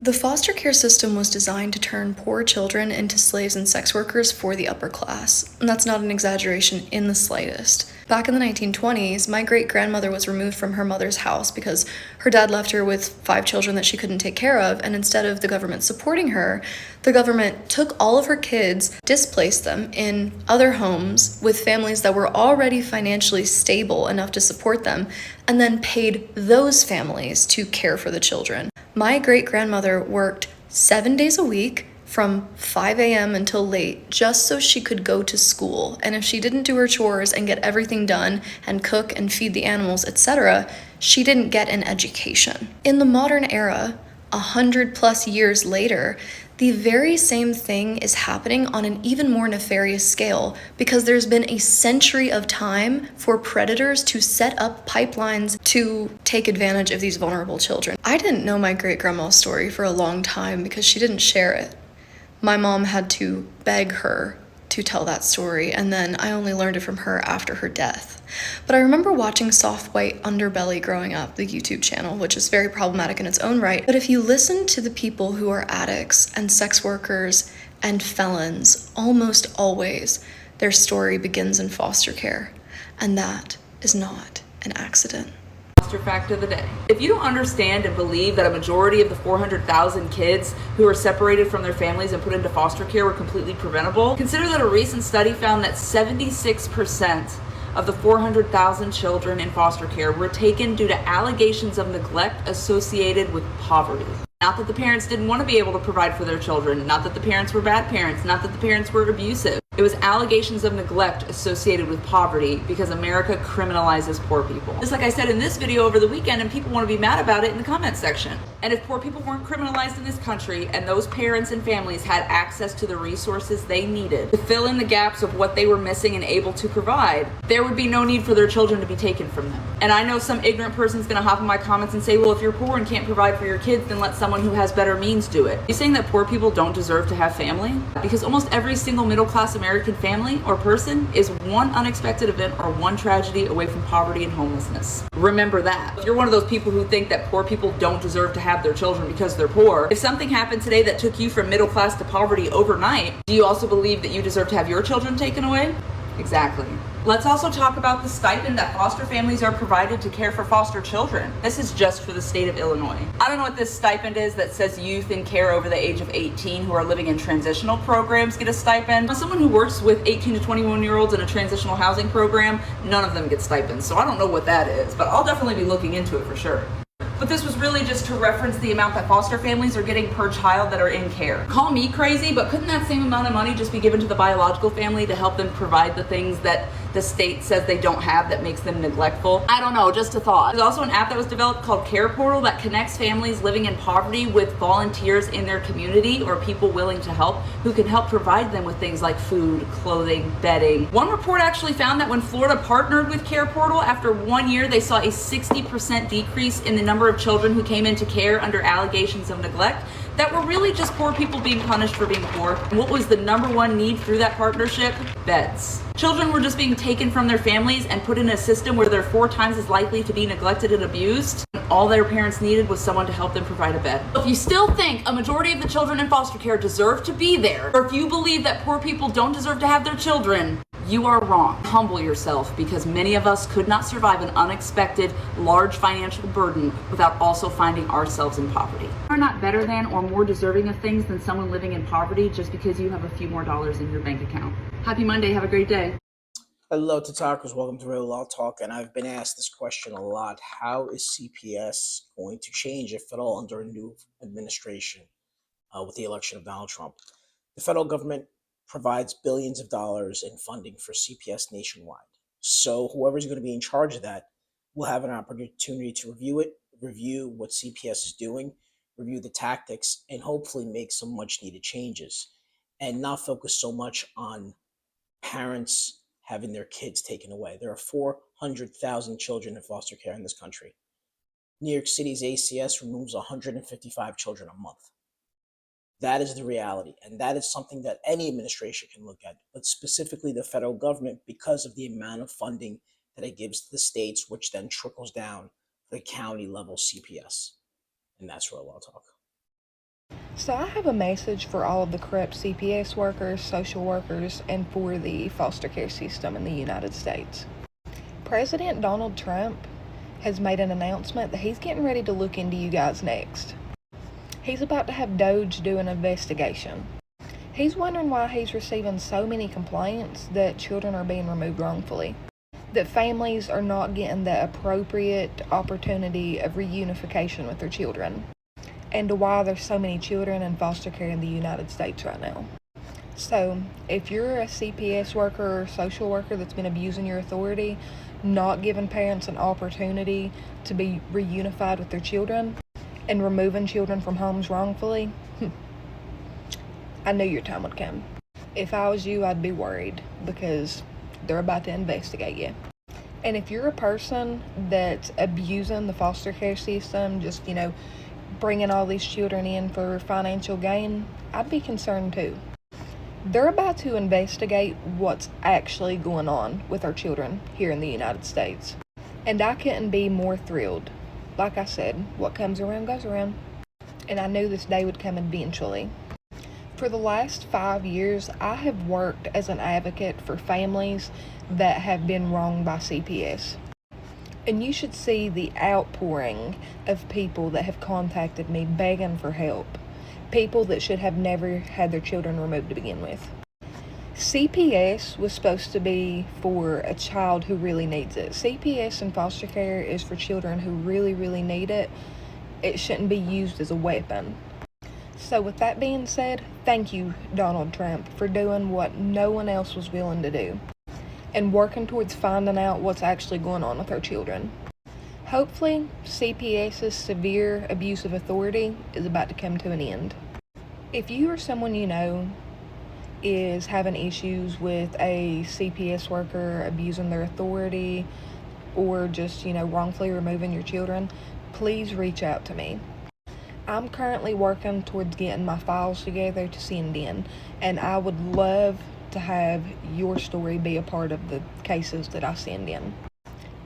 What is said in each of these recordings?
The foster care system was designed to turn poor children into slaves and sex workers for the upper class. And that's not an exaggeration in the slightest. Back in the 1920s, my great-grandmother was removed from her mother's house because her dad left her with 5 children that she couldn't take care of, and instead of the government supporting her, the government took all of her kids, displaced them in other homes with families that were already financially stable enough to support them, and then paid those families to care for the children. My great-grandmother worked 7 days a week from 5 a.m. until late just so she could go to school. And if she didn't do her chores and get everything done and cook and feed the animals, etc., she didn't get an education. In the modern era, 100+ years later, the very same thing is happening on an even more nefarious scale because there's been a century of time for predators to set up pipelines to take advantage of these vulnerable children. I didn't know my great-grandma's story for a long time because she didn't share it. My mom had to beg her to tell that story, and then I only learned it from her after her death. But I remember watching Soft White Underbelly growing up, the YouTube channel, which is very problematic in its own right. But if you listen to the people who are addicts and sex workers and felons, almost always their story begins in foster care. And that is not an accident. Fact of the day. If you don't understand and believe that a majority of the 400,000 kids who are separated from their families and put into foster care were completely preventable, consider that a recent study found that 76% of the 400,000 children in foster care were taken due to allegations of neglect associated with poverty. Not that the parents didn't want to be able to provide for their children, not that the parents were bad parents, not that the parents were abusive. It was allegations of neglect associated with poverty because America criminalizes poor people. Just like I said in this video over the weekend, and people want to be mad about it in the comment section. And if poor people weren't criminalized in this country and those parents and families had access to the resources they needed to fill in the gaps of what they were missing and able to provide, there would be no need for their children to be taken from them. And I know some ignorant person's gonna hop in my comments and say, well, if you're poor and can't provide for your kids, then let someone who has better means do it. Are you saying that poor people don't deserve to have family? Because almost every single middle-class American family or person is one unexpected event or one tragedy away from poverty and homelessness. Remember that. If you're one of those people who think that poor people don't deserve to have their children because they're poor, if something happened today that took you from middle class to poverty overnight, do you also believe that you deserve to have your children taken away? Exactly. Let's also talk about the stipend that foster families are provided to care for foster children. This is just for the state of Illinois. I don't know what this stipend is that says youth in care over the age of 18 who are living in transitional programs get a stipend. Someone who works with 18 to 21-year-olds in a transitional housing program, none of them get stipends. So I don't know what that is, but I'll definitely be looking into it for sure. But this was really just to reference the amount that foster families are getting per child that are in care. Call me crazy, but couldn't that same amount of money just be given to the biological family to help them provide the things that the state says they don't have that makes them neglectful? I don't know, just a thought. There's also an app that was developed called Care Portal that connects families living in poverty with volunteers in their community or people willing to help who can help provide them with things like food, clothing, bedding. One report actually found that when Florida partnered with Care Portal, after 1 year, they saw a 60% decrease in the number of children who came into care under allegations of neglect that were really just poor people being punished for being poor. And what was the #1 need through that partnership? Beds. Children were just being taken from their families and put in a system where they're 4 times as likely to be neglected and abused. All their parents needed was someone to help them provide a bed. If you still think a majority of the children in foster care deserve to be there, or if you believe that poor people don't deserve to have their children, you are wrong. Humble yourself, because many of us could not survive an unexpected, large financial burden without also finding ourselves in poverty. You are not better than or more deserving of things than someone living in poverty just because you have a few more dollars in your bank account. Happy Monday. Have a great day. Hello to talkers, welcome to Real Law Talk, and I've been asked this question a lot. How is CPS going to change, if at all, under a new administration with the election of Donald Trump? The federal government provides billions of dollars in funding for CPS nationwide. So whoever's going to be in charge of that will have an opportunity to review it, review what CPS is doing, review the tactics, and hopefully make some much needed changes and not focus so much on parents having their kids taken away. There are 400,000 children in foster care in this country. New York City's ACS removes 155 children a month. That is the reality, and that is something that any administration can look at, but specifically the federal government, because of the amount of funding that it gives to the states, which then trickles down to the county level CPS. And that's Real Law Talk. So I have a message for all of the corrupt CPS workers, social workers, and for the foster care system in the United States. President Donald Trump has made an announcement that he's getting ready to look into you guys next. He's about to have DOJ do an investigation. He's wondering why he's receiving so many complaints that children are being removed wrongfully, that families are not getting the appropriate opportunity of reunification with their children, and to why there's so many children in foster care in the United States right now. So, if you're a CPS worker or social worker that's been abusing your authority, not giving parents an opportunity to be reunified with their children, and removing children from homes wrongfully, I knew your time would come. If I was you, I'd be worried, because they're about to investigate you. And if you're a person that's abusing the foster care system, just, bringing all these children in for financial gain, I'd be concerned too. They're about to investigate what's actually going on with our children here in the United States. And I couldn't be more thrilled. Like I said, what comes around goes around. And I knew this day would come eventually. For the last 5 years, I have worked as an advocate for families that have been wronged by CPS. And you should see the outpouring of people that have contacted me begging for help. People that should have never had their children removed to begin with. CPS was supposed to be for a child who really needs it. CPS in foster care is for children who really, really need it. It shouldn't be used as a weapon. So with that being said, thank you, Donald Trump, for doing what no one else was willing to do, and working towards finding out what's actually going on with our children. Hopefully, CPS's severe abuse of authority is about to come to an end. If you or someone you know is having issues with a CPS worker abusing their authority, or just, wrongfully removing your children, please reach out to me. I'm currently working towards getting my files together to send in, and I would love to have your story be a part of the cases that I send in.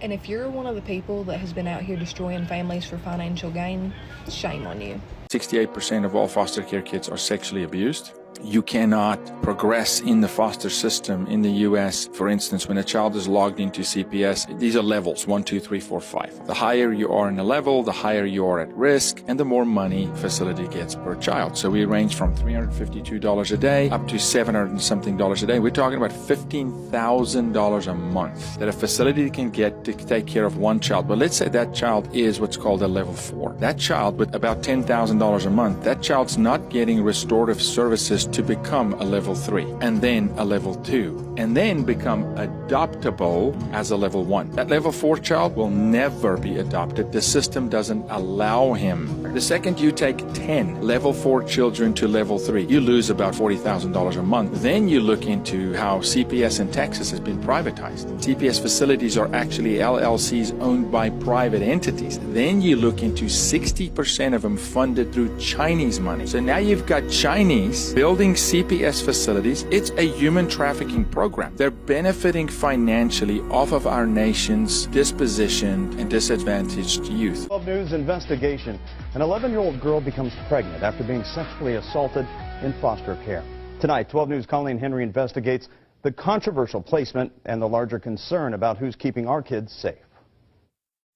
And if you're one of the people that has been out here destroying families for financial gain, shame on you. 68% of all foster care kids are sexually abused. You cannot progress in the foster system in the U.S. For instance, when a child is logged into CPS, these are levels, 1, 2, 3, 4, 5. The higher you are in a level, the higher you are at risk, and the more money facility gets per child. So we range from $352 a day up to $700 and something a day. We're talking about $15,000 a month that a facility can get to take care of one child. But let's say that child is what's called a level 4. That child with about $10,000 a month, that child's not getting restorative services to become a level 3, and then a level 2, and then become adoptable as a level 1. That level 4 child will never be adopted. The system doesn't allow him. The second you take 10 level 4 children to level 3, you lose about $40,000 a month. Then you look into how CPS in Texas has been privatized. CPS facilities are actually LLCs owned by private entities. Then you look into 60% of them funded through Chinese money. So now you've got Chinese building CPS facilities. It's a human trafficking program. They're benefiting financially off of our nation's dispositioned and disadvantaged youth. 12 News investigation. An 11-year-old girl becomes pregnant after being sexually assaulted in foster care. Tonight, 12 News' Colleen Henry investigates the controversial placement and the larger concern about who's keeping our kids safe.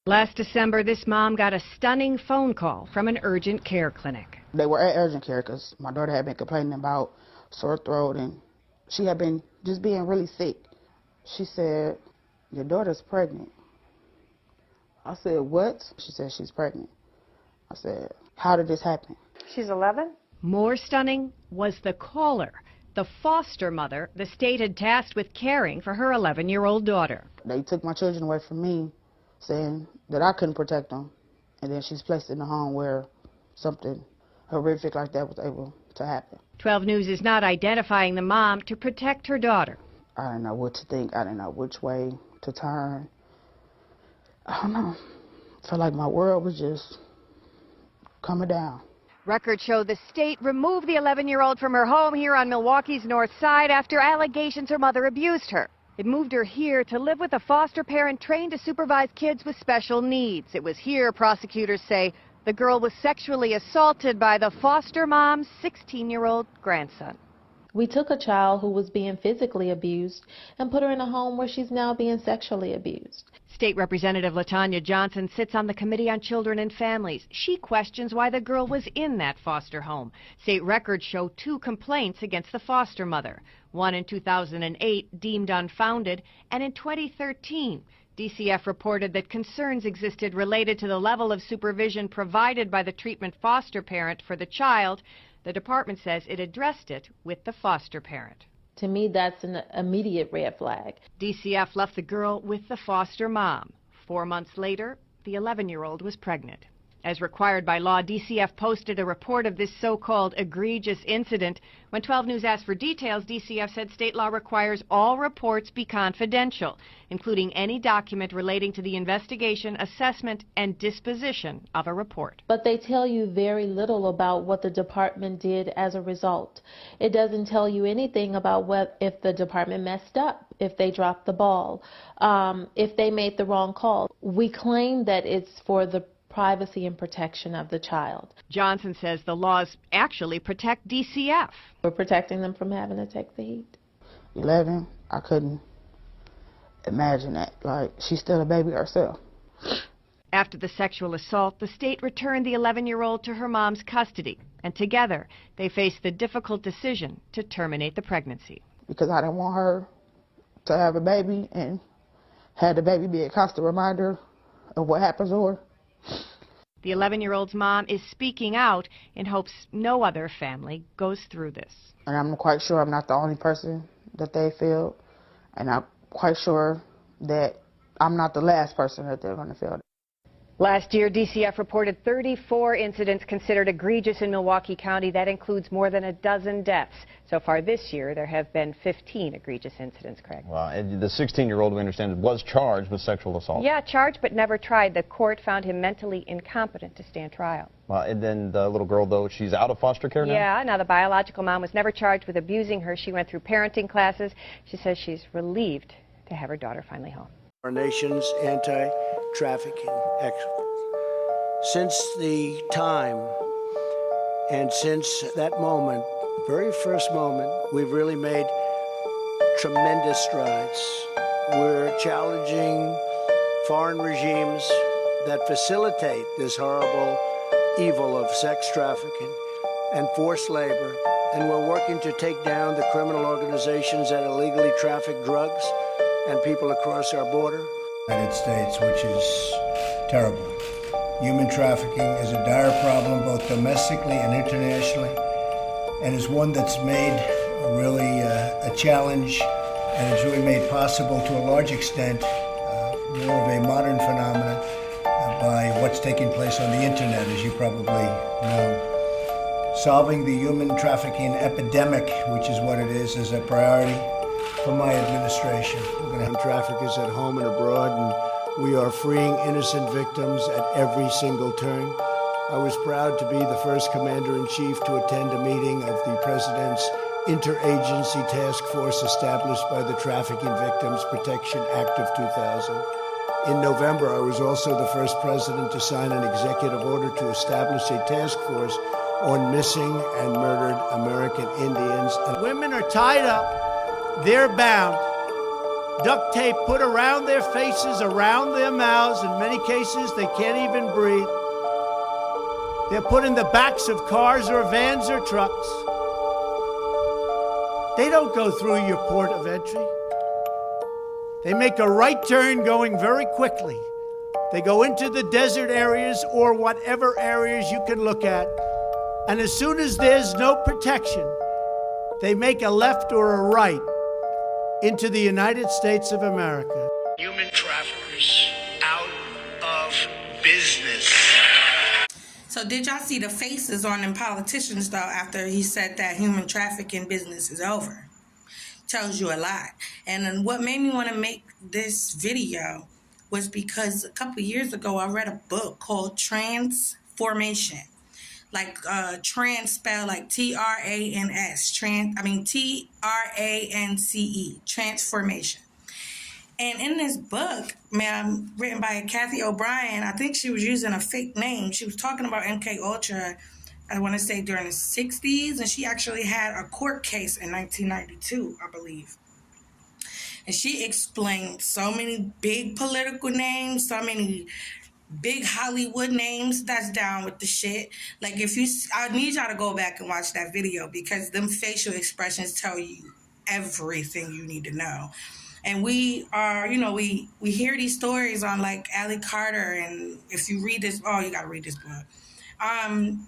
Last December, this mom got a stunning phone call from an urgent care clinic. They were at urgent care because my daughter had been complaining about sore throat, and she had been just being really sick. She said, "Your daughter's pregnant." I said, "What?" She said, "She's pregnant." I said, "How did this happen?" She's 11? More stunning was the caller, the foster mother the state had tasked with caring for her 11-year-old daughter. They took my children away from me, saying that I couldn't protect them, and then she's placed in a home where something horrific like that was able to happen. 12 News is not identifying the mom to protect her daughter. I didn't know what to think. I didn't know which way to turn. I don't know. I felt like my world was just coming down. Records show the state removed the 11-year-old from her home here on Milwaukee's North Side after allegations her mother abused her. It moved her here to live with a foster parent trained to supervise kids with special needs. It was here, prosecutors say, The girl was sexually assaulted by the foster mom's 16-year-old grandson. We took a child who was being physically abused and put her in a home where she's now being sexually abused. State Representative LaTanya Johnson sits on the Committee on Children and Families. She questions why the girl was in that foster home. State records show 2 complaints against the foster mother. One in 2008 deemed unfounded, and in 2013, DCF reported that concerns existed related to the level of supervision provided by the treatment foster parent for the child. The department says it addressed it with the foster parent. To me, that's an immediate red flag. DCF left the girl with the foster mom. 4 months later, the 11-year-old was pregnant. As required by law, DCF posted a report of this so-called egregious incident. When 12 News asked for details, DCF said state law requires all reports be confidential, including any document relating to the investigation, assessment, and disposition of a report. But they tell you very little about what the department did as a result. It doesn't tell you anything about if the department messed up, if they dropped the ball, if they made the wrong call. We claim that it's for the privacy and protection of the child. Johnson says the laws actually protect DCF. We're protecting them from having to take the heat. 11, I couldn't imagine that. Like, she's still a baby herself. After the sexual assault, the state returned the 11-year-old to her mom's custody, and together they faced the difficult decision to terminate the pregnancy. Because I didn't want her to have a baby and had the baby be a constant reminder of what happens to her. The 11-year-old's mom is speaking out in hopes no other family goes through this. And I'm quite sure I'm not the only person that they feel, and I'm quite sure that I'm not the last person that they're going to feel. Last year, DCF reported 34 incidents considered egregious in Milwaukee County. That includes more than a dozen deaths. So far this year, there have been 15 egregious incidents, Craig. Well, and the 16-year-old, we understand, was charged with sexual assault. Yeah, charged but never tried. The court found him mentally incompetent to stand trial. Well, and then the little girl, though, she's out of foster care now? Yeah, now the biological mom was never charged with abusing her. She went through parenting classes. She says she's relieved to have her daughter finally home. Our nation's anti-trafficking experts. Since the time and since that moment, very first moment, we've really made tremendous strides. We're challenging foreign regimes that facilitate this horrible evil of sex trafficking and forced labor, and we're working to take down the criminal organizations that illegally traffic drugs and people across our border. United States, which is terrible. Human trafficking is a dire problem, both domestically and internationally, and is one that's made really a challenge, and is really made possible to a large extent, more of a modern phenomenon by what's taking place on the internet, as you probably know. Solving the human trafficking epidemic, which is what it is a priority for my administration. We're going to have traffickers at home and abroad, and we are freeing innocent victims at every single turn. I was proud to be the first commander-in-chief to attend a meeting of the President's Interagency Task Force established by the Trafficking Victims Protection Act of 2000. In November, I was also the first president to sign an executive order to establish a task force on missing and murdered American Indians. Women are tied up, they're bound, duct tape put around their faces, around their mouths. In many cases, they can't even breathe. They're put in the backs of cars or vans or trucks. They don't go through your port of entry. They make a right turn going very quickly. They go into the desert areas or whatever areas you can look at. And as soon as there's no protection, they make a left or a right into the United States of America. Human traffickers out of business. So did y'all see the faces on them politicians, though, after he said that human trafficking business is over? Tells you a lot. And then what made me want to make this video was because a couple years ago I read a book called Transformation. Like trans spelled like Trans, Trance, Transformation. And in this book, ma'am, written by Cathy O'Brien, I think she was using a fake name. She was talking about MK Ultra, I want to say during the 60s, and she actually had a court case in 1992, I believe. And she explained so many big political names, so many big Hollywood names that's down with the shit. Like, I need y'all to go back and watch that video, because them facial expressions tell you everything you need to know. And we are, we hear these stories on like Allie Carter, and if you read this, you gotta read this book.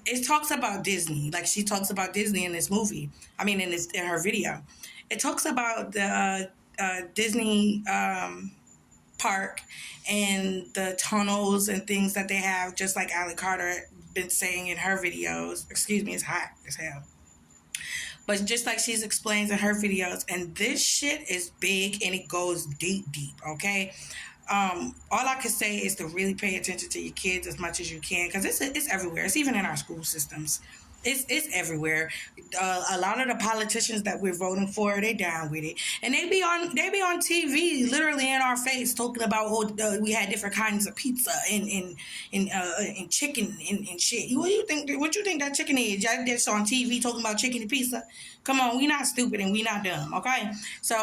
It talks about Disney, like she talks about Disney in this movie. I mean, in her video, it talks about the Disney park and the tunnels and things that they have, just like Allie Carter been saying in her videos. Excuse me, it's hot as hell. But just like she's explains in her videos, and this shit is big and it goes deep, okay? All I can say is to really pay attention to your kids as much as you can, because it's everywhere. It's even in our school systems. It's everywhere. A lot of the politicians that we're voting for, they down with it, and they be on TV, literally in our face, talking about we had different kinds of pizza and chicken and shit. What you think that chicken is? Y'all just on TV talking about chicken and pizza? Come on, we not stupid and we not dumb, okay? So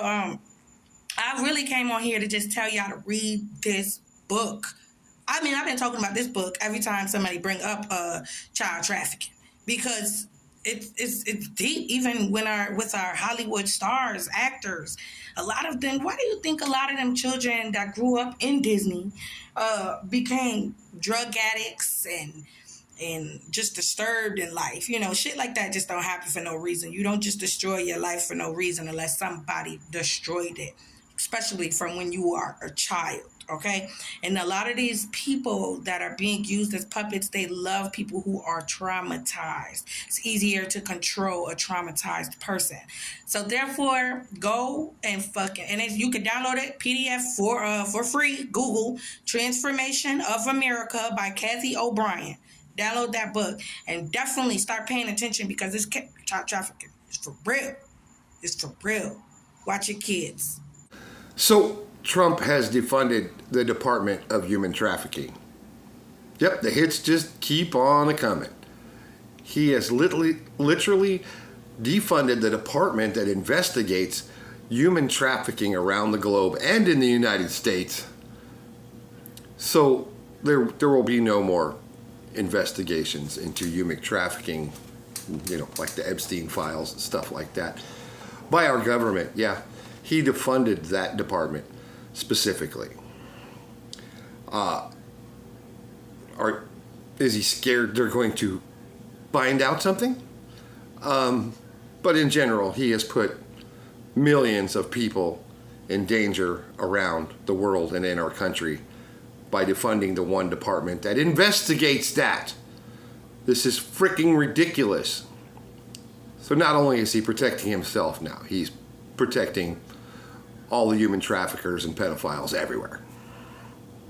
I really came on here to just tell y'all to read this book. I mean, I've been talking about this book every time somebody bring up child trafficking, because it's deep. Even with our Hollywood stars, actors, a lot of them. Why do you think a lot of them children that grew up in Disney became drug addicts and just disturbed in life? Shit like that just don't happen for no reason. You don't just destroy your life for no reason unless somebody destroyed it, especially from when you are a child, okay? And a lot of these people that are being used as puppets, they love people who are traumatized. It's easier to control a traumatized person. So therefore, go and you can download it, PDF for free. Google Transformation of America by Cathy O'Brien. Download that book and definitely start paying attention, because this child trafficking is for real. It's for real. Watch your kids. So Trump has defunded the Department of Human Trafficking. Yep, the hits just keep on coming. He has literally defunded the department that investigates human trafficking around the globe and in the United States. So there will be no more investigations into human trafficking, like the Epstein files and stuff like that, by our government. Yeah, he defunded that department specifically. Is he scared they're going to find out something? But in general, he has put millions of people in danger around the world and in our country by defunding the one department that investigates that. This is freaking ridiculous. So not only is he protecting himself now, he's protecting all the human traffickers and pedophiles everywhere.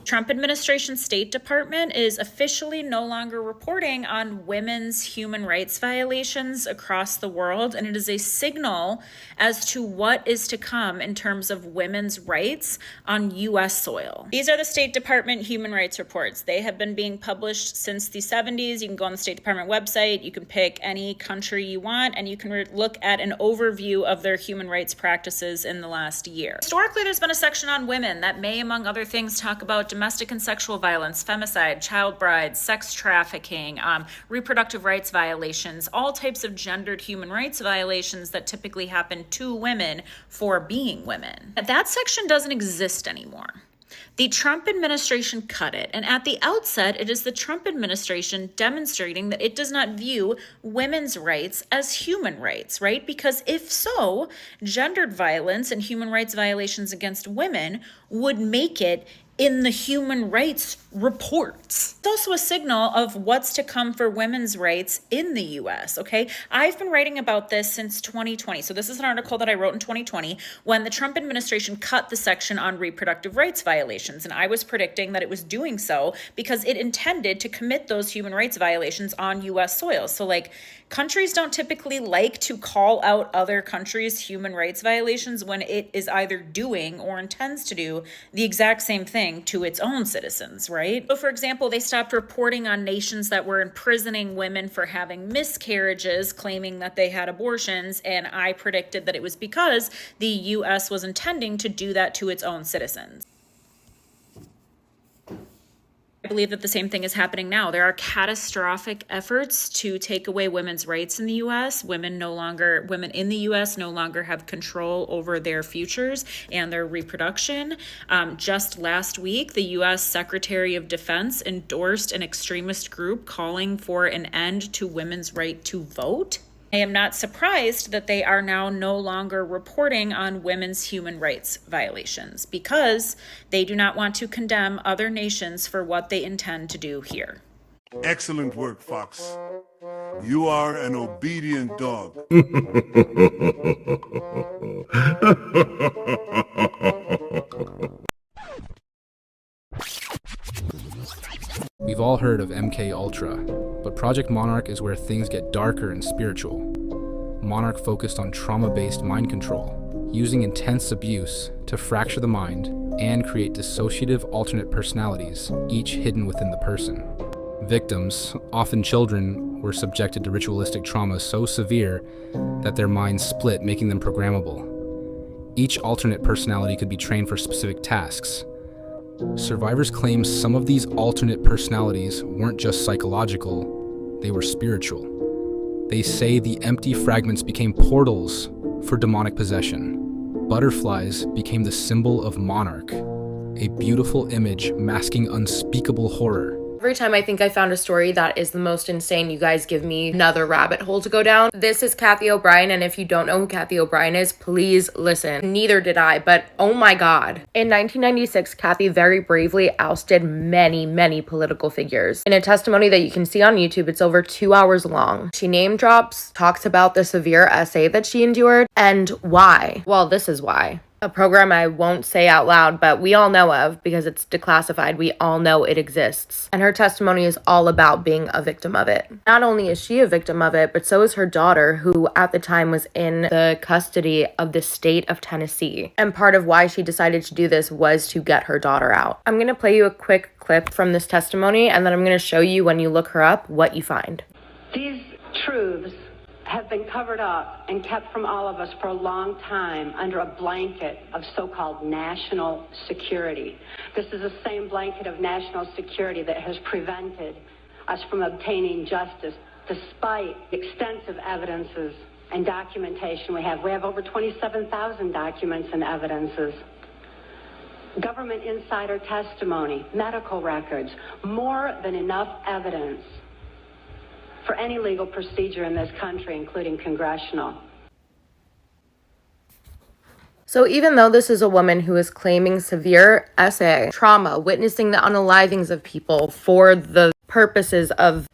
Trump administration State Department is officially no longer reporting on women's human rights violations across the world, and it is a signal as to what is to come in terms of women's rights on U.S. soil. These are the State Department human rights reports. They have been being published since the 70s. You can go on the State Department website, you can pick any country you want, and you can look at an overview of their human rights practices in the last year. Historically, there's been a section on women that may, among other things, talk about domestic and sexual violence, femicide, child brides, sex trafficking, reproductive rights violations, all types of gendered human rights violations that typically happen to women for being women. That section doesn't exist anymore. The Trump administration cut it, and at the outset, it is the Trump administration demonstrating that it does not view women's rights as human rights, right? Because if so, gendered violence and human rights violations against women would make it in the human rights reports. It's also a signal of what's to come for women's rights in the US, okay? I've been writing about this since 2020. So this is an article that I wrote in 2020 when the Trump administration cut the section on reproductive rights violations. And I was predicting that it was doing so because it intended to commit those human rights violations on US soil. So like, countries don't typically like to call out other countries' human rights violations when it is either doing or intends to do the exact same thing to its own citizens, right? So for example, they stopped reporting on nations that were imprisoning women for having miscarriages, claiming that they had abortions, and I predicted that it was because the US was intending to do that to its own citizens. I believe that the same thing is happening now. There are catastrophic efforts to take away women's rights in the US. Women in the US no longer have control over their futures and their reproduction. Just last week, the US Secretary of Defense endorsed an extremist group calling for an end to women's right to vote. I am not surprised that they are now no longer reporting on women's human rights violations because they do not want to condemn other nations for what they intend to do here. Excellent work, Fox. You are an obedient dog. We've all heard of MK Ultra, but Project Monarch is where things get darker and spiritual. Monarch focused on trauma-based mind control, using intense abuse to fracture the mind and create dissociative alternate personalities, each hidden within the person. Victims, often children, were subjected to ritualistic trauma so severe that their minds split, making them programmable. Each alternate personality could be trained for specific tasks. Survivors claim some of these alternate personalities weren't just psychological, they were spiritual. They say the empty fragments became portals for demonic possession. Butterflies became the symbol of Monarch, a beautiful image masking unspeakable horror. Every time I think I found a story that is the most insane, you guys give me another rabbit hole to go down. This is Cathy O'Brien, and if you don't know who Cathy O'Brien is, please listen. Neither did I, but oh my god. In 1996, Cathy very bravely ousted many political figures. In a testimony that you can see on YouTube, it's over 2 hours long. She name drops, talks about the severe essay that she endured, and why. Well, this is why. A program I won't say out loud, but we all know of because it's declassified. We all know it exists. And her testimony is all about being a victim of it. Not only is she a victim of it, but so is her daughter, who at the time was in the custody of the state of Tennessee. And part of why she decided to do this was to get her daughter out. I'm going to play you a quick clip from this testimony, and then I'm going to show you, when you look her up, what you find. These truths have been covered up and kept from all of us for a long time under a blanket of so-called national security. This is the same blanket of national security that has prevented us from obtaining justice despite extensive evidences and documentation we have. We have over 27,000 documents and evidences. Government insider testimony, medical records, more than enough evidence for any legal procedure in this country, including congressional. So even though this is a woman who is claiming severe SA trauma, witnessing the unalivings of people for the purposes of,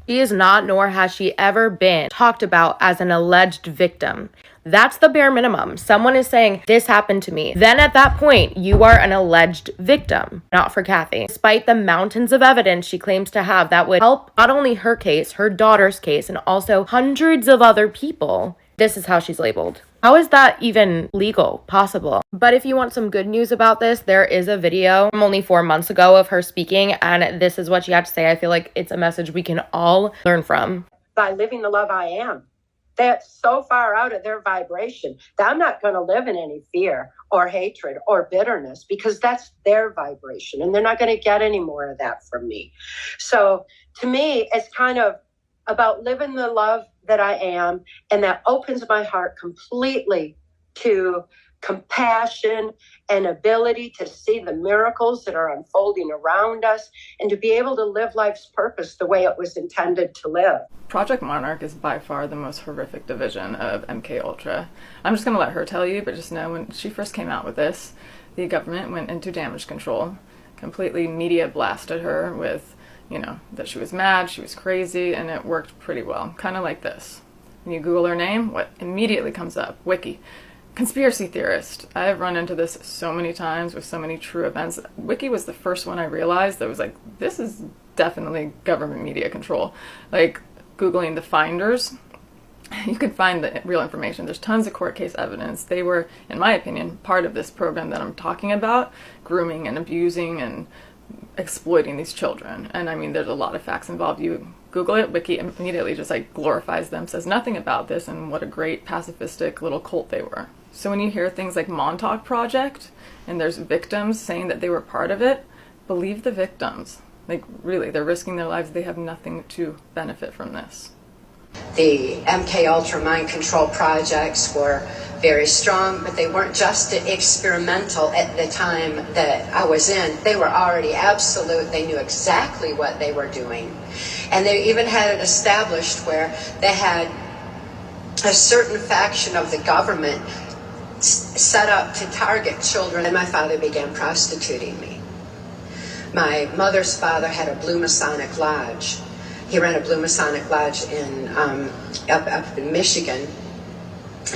she is not, nor has she ever been, talked about as an alleged victim. That's the bare minimum. Someone is saying, this happened to me. Then at that point, you are an alleged victim. Not for Cathy. Despite the mountains of evidence she claims to have that would help not only her case, her daughter's case, and also hundreds of other people, this is how she's labeled. How is that even legal, possible? But if you want some good news about this, there is a video from only 4 months ago of her speaking, and this is what she had to say. I feel like it's a message we can all learn from. By living the love I am. That's so far out of their vibration that I'm not going to live in any fear or hatred or bitterness, because that's their vibration and they're not going to get any more of that from me. So to me, it's kind of about living the love that I am, and that opens my heart completely to compassion and ability to see the miracles that are unfolding around us and to be able to live life's purpose the way it was intended to live. Project Monarch is by far the most horrific division of MK Ultra. I'm just going to let her tell you, but just know when she first came out with this, the government went into damage control, completely media blasted her with, that she was mad, she was crazy, and it worked pretty well. Kind of like this. When you Google her name, what immediately comes up? Wiki. Conspiracy theorist. I've run into this so many times with so many true events. Wiki was the first one I realized that was like, this is definitely government media control. Like, Googling the finders, you can find the real information. There's tons of court case evidence. They were, in my opinion, part of this program that I'm talking about, grooming and abusing and exploiting these children. And I mean, there's a lot of facts involved. You Google it, Wiki immediately just like glorifies them, says nothing about this, and what a great pacifistic little cult they were. So when you hear things like Montauk Project and there's victims saying that they were part of it, believe the victims. Like, really, they're risking their lives. They have nothing to benefit from this. The MK Ultra mind control projects were very strong, but they weren't just experimental at the time that I was in. They were already absolute. They knew exactly what they were doing. And they even had it established where they had a certain faction of the government set up to target children. And my father began prostituting me. My mother's father had a Blue Masonic Lodge. He ran a Blue Masonic Lodge in up in Michigan,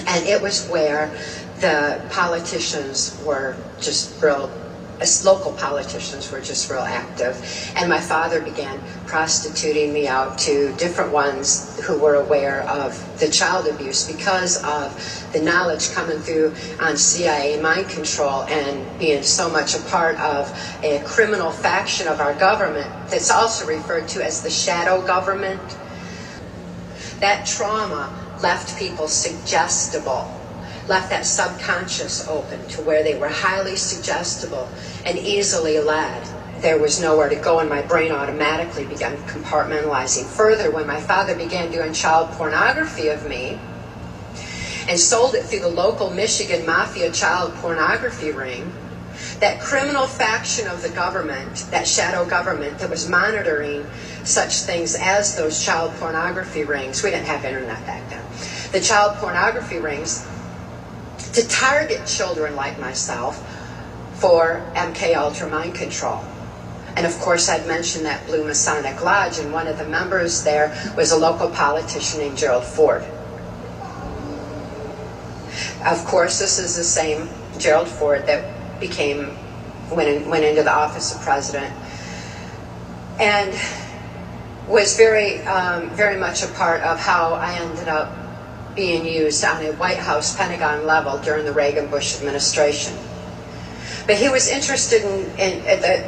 and it was where the politicians were just real, local politicians were just real active. And my father began prostituting me out to different ones who were aware of the child abuse because of the knowledge coming through on CIA mind control and being so much a part of a criminal faction of our government that's also referred to as the shadow government. That trauma left people suggestible, left that subconscious open to where they were highly suggestible and easily led. There was nowhere to go, and my brain automatically began compartmentalizing further when my father began doing child pornography of me and sold it through the local Michigan Mafia child pornography ring. That criminal faction of the government, that shadow government that was monitoring such things as those child pornography rings. We didn't have internet back then. The child pornography rings to target children like myself for MK Ultra mind control. And of course, I'd mentioned that Blue Masonic Lodge, and one of the members there was a local politician named Gerald Ford. Of course, this is the same Gerald Ford that went into the office of president, and was very much a part of how I ended up being used on a White House Pentagon level during the Reagan-Bush administration. But he was interested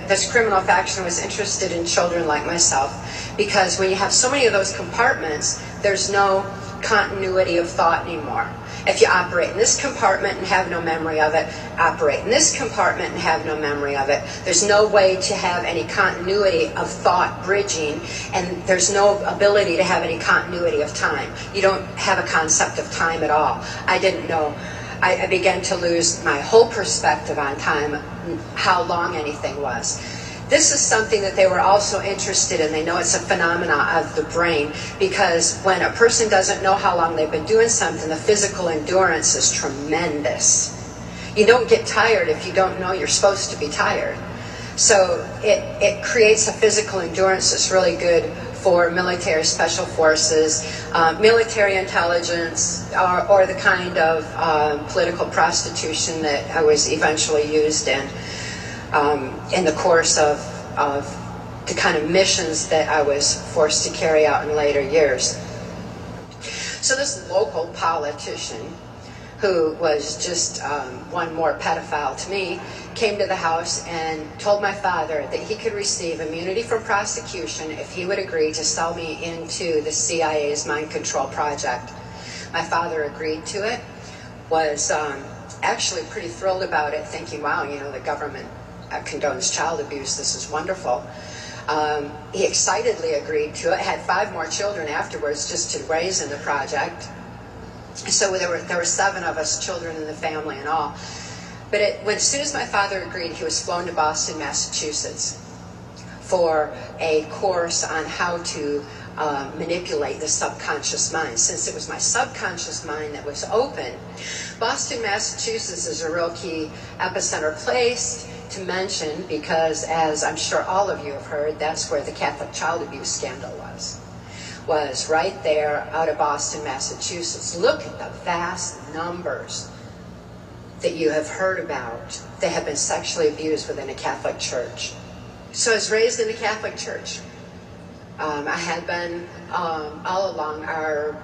this criminal faction was interested in children like myself, because when you have so many of those compartments, there's no continuity of thought anymore. If you operate in this compartment and have no memory of it, operate in this compartment and have no memory of it, there's no way to have any continuity of thought bridging, and there's no ability to have any continuity of time. You don't have a concept of time at all. I didn't know. I began to lose my whole perspective on time, how long anything was. This is something that they were also interested in. They know it's a phenomena of the brain, because when a person doesn't know how long they've been doing something, the physical endurance is tremendous. You don't get tired if you don't know you're supposed to be tired. So it creates a physical endurance that's really good for military special forces, military intelligence, or the kind of political prostitution that I was eventually used in the course of the kind of missions that I was forced to carry out in later years. So this local politician, who was just one more pedophile to me, came to the house and told my father that he could receive immunity from prosecution if he would agree to sell me into the CIA's mind control project. My father agreed to it, was actually pretty thrilled about it, thinking, wow, the government condones child abuse, this is wonderful. He excitedly agreed to it, had 5 more children afterwards just to raise in the project. So there were 7 of us children in the family and all. But as soon as my father agreed, he was flown to Boston, Massachusetts for a course on how to manipulate the subconscious mind. Since it was my subconscious mind that was open, Boston, Massachusetts is a real key epicenter place to mention because, as I'm sure all of you have heard, that's where the Catholic child abuse scandal was right there out of Boston, Massachusetts. Look at the vast numbers that you have heard about that have been sexually abused within a Catholic church. So I was raised in a Catholic church. I had been all along. Our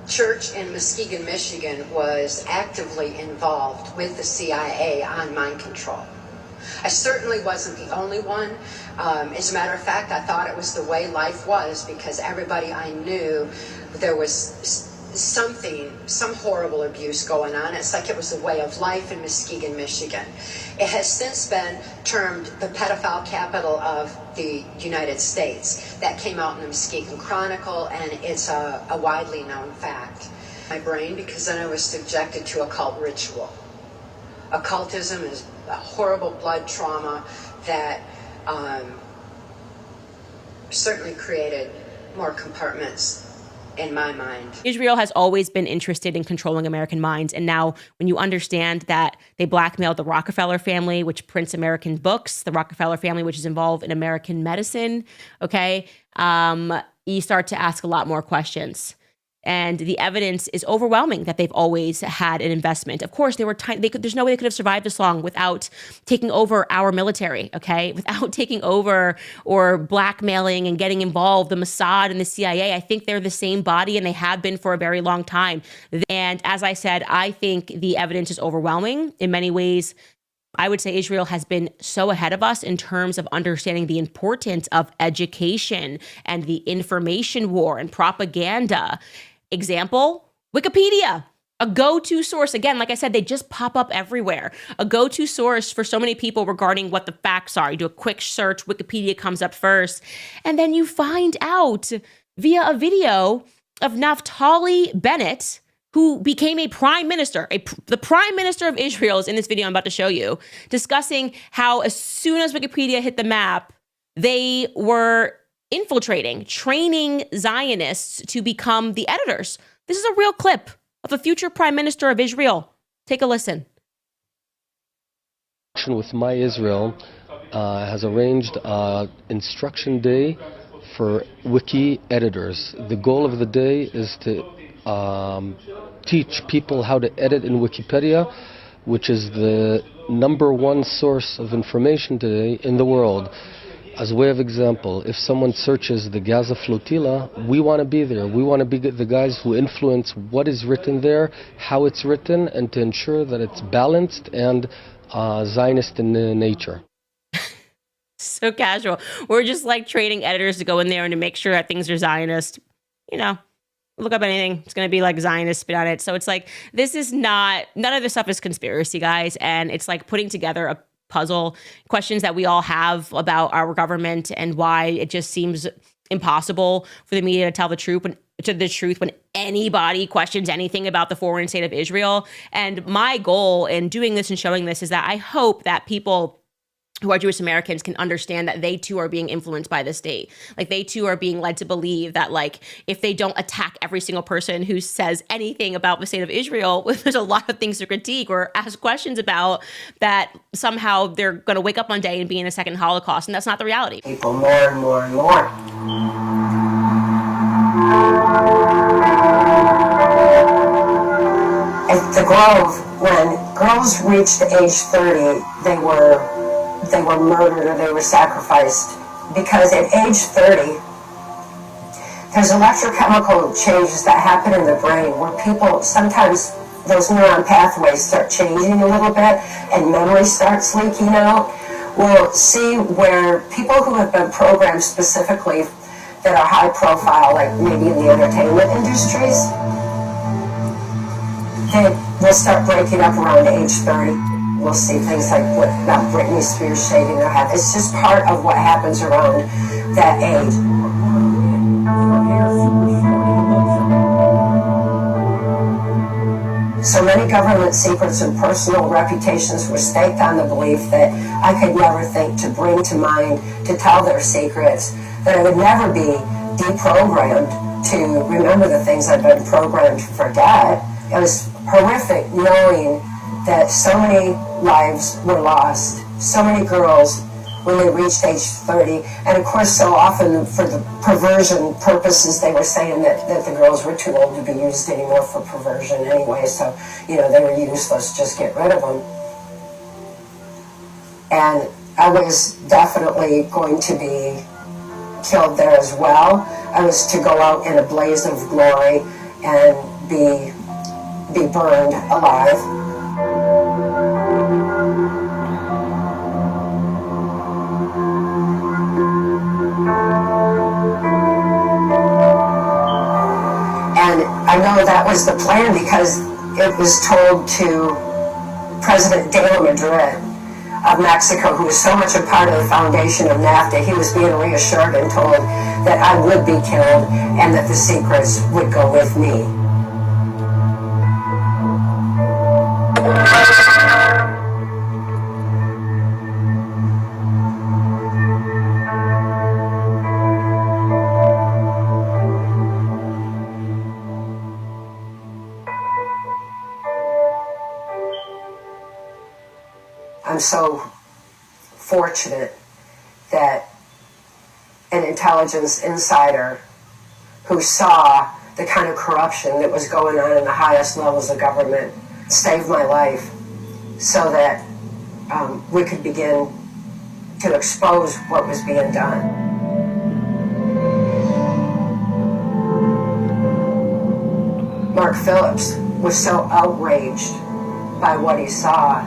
church in Muskegon, Michigan was actively involved with the CIA on mind control. I certainly wasn't the only one. As a matter of fact, I thought it was the way life was because everybody I knew, there was some horrible abuse going on. It's like it was the way of life in Muskegon, Michigan. It has since been termed the pedophile capital of the United States. That came out in the Muskegon Chronicle, and it's a widely known fact. My brain, because then I was subjected to occult ritual. Occultism is a horrible blood trauma that certainly created more compartments in my mind. Israel has always been interested in controlling American minds. And now when you understand that they blackmailed the Rockefeller family, which prints American books, the Rockefeller family, which is involved in American medicine, okay, you start to ask a lot more questions. And the evidence is overwhelming that they've always had an investment. Of course, they were tiny. There's no way they could have survived this long without taking over our military, okay? Without taking over or blackmailing and getting involved, the Mossad and the CIA. I think they're the same body, and they have been for a very long time. And as I said, I think the evidence is overwhelming in many ways. I would say Israel has been so ahead of us in terms of understanding the importance of education and the information war and propaganda. Example, Wikipedia, a go-to source. Again, like I said, they just pop up everywhere. A go-to source for so many people regarding what the facts are. You do a quick search, Wikipedia comes up first, and then you find out via a video of Naftali Bennett, who became a prime minister. The prime minister of Israel is in this video I'm about to show you, discussing how as soon as Wikipedia hit the map, they were infiltrating, training Zionists to become the editors. This is a real clip of a future prime minister of Israel. Take a listen. With My Israel has arranged instruction day for wiki editors. The goal of the day is to teach people how to edit in Wikipedia, which is the #1 source of information today in the world. As a way of example, if someone searches the Gaza flotilla, we want to be there. We want to be the guys who influence what is written there, how it's written, and to ensure that it's balanced and Zionist in nature. So casual. We're just like training editors to go in there and to make sure that things are Zionist. You know, look up anything, it's going to be like Zionist spin on it. So it's like, this is not, none of this stuff is conspiracy, guys. And it's like putting together a puzzle, questions that we all have about our government and why it just seems impossible for the media to tell the truth when anybody questions anything about the foreign state of Israel. And my goal in doing this and showing this is that I hope that people who are Jewish Americans can understand that they too are being influenced by the state. Like they too are being led to believe that like if they don't attack every single person who says anything about the state of Israel, there's a lot of things to critique or ask questions about, that somehow they're going to wake up one day and be in a second Holocaust. And that's not the reality. People more and more and more. At the Grove, when girls reached age 30, they were murdered or they were sacrificed, because at age 30 there's electrochemical changes that happen in the brain where people, sometimes those neuron pathways start changing a little bit and memory starts leaking out. We'll see where people who have been programmed specifically that are high profile, like maybe in the entertainment industries, they will start breaking up around age 30. We'll see things like about Britney Spears shaving her head. It's just part of what happens around that age. So many government secrets and personal reputations were staked on the belief that I could never think to bring to mind, to tell their secrets, that I would never be deprogrammed to remember the things I've been programmed to forget. It was horrific knowing that so many lives were lost, so many girls when they reached age 30, and of course so often for the perversion purposes they were saying that the girls were too old to be used anymore for perversion anyway, so they were useless, just get rid of them. And I was definitely going to be killed there as well. I was to go out in a blaze of glory and be burned alive. And I know that was the plan because it was told to President de la Madrid of Mexico, who was so much a part of the foundation of NAFTA. He was being reassured and told that I would be killed and that the secrets would go with me. I'm so fortunate that an intelligence insider who saw the kind of corruption that was going on in the highest levels of government saved my life so that we could begin to expose what was being done. Mark Phillips was so outraged by what he saw,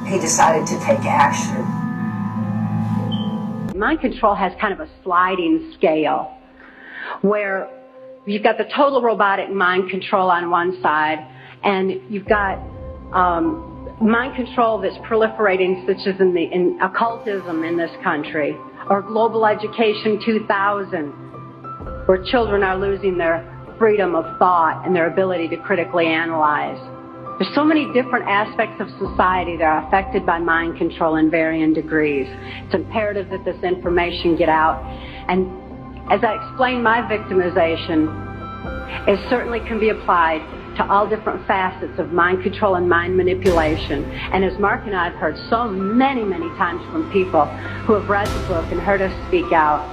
he decided to take action. Mind control has kind of a sliding scale where you've got the total robotic mind control on one side, and you've got mind control that's proliferating, such as in occultism in this country, or Global Education 2000, where children are losing their freedom of thought and their ability to critically analyze. There's so many different aspects of society that are affected by mind control in varying degrees. It's imperative that this information get out. And as I explained, my victimization, it certainly can be applied to all different facets of mind control and mind manipulation. And as Mark and I have heard so many, many times from people who have read the book and heard us speak out,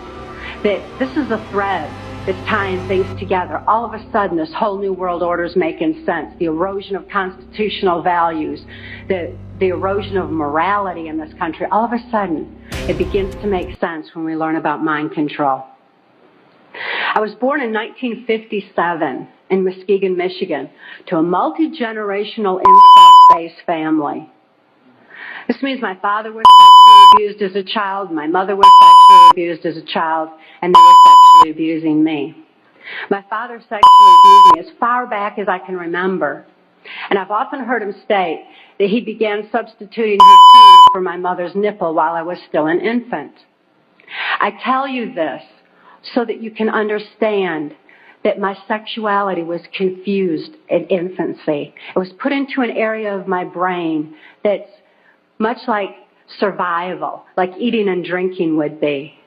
that this is a thread that's tying things together. All of a sudden, this whole new world order is making sense. The erosion of constitutional values, the erosion of morality in this country, all of a sudden, it begins to make sense when we learn about mind control. I was born in 1957 in Muskegon, Michigan, to a multi-generational incest-based family. This means my father was sexually abused as a child, my mother was sexually abused as a child, and they were sexually abusing me. My father sexually abused me as far back as I can remember. And I've often heard him state that he began substituting his penis for my mother's nipple while I was still an infant. I tell you this so that you can understand that my sexuality was confused in infancy. It was put into an area of my brain that's much like survival, like eating and drinking would be.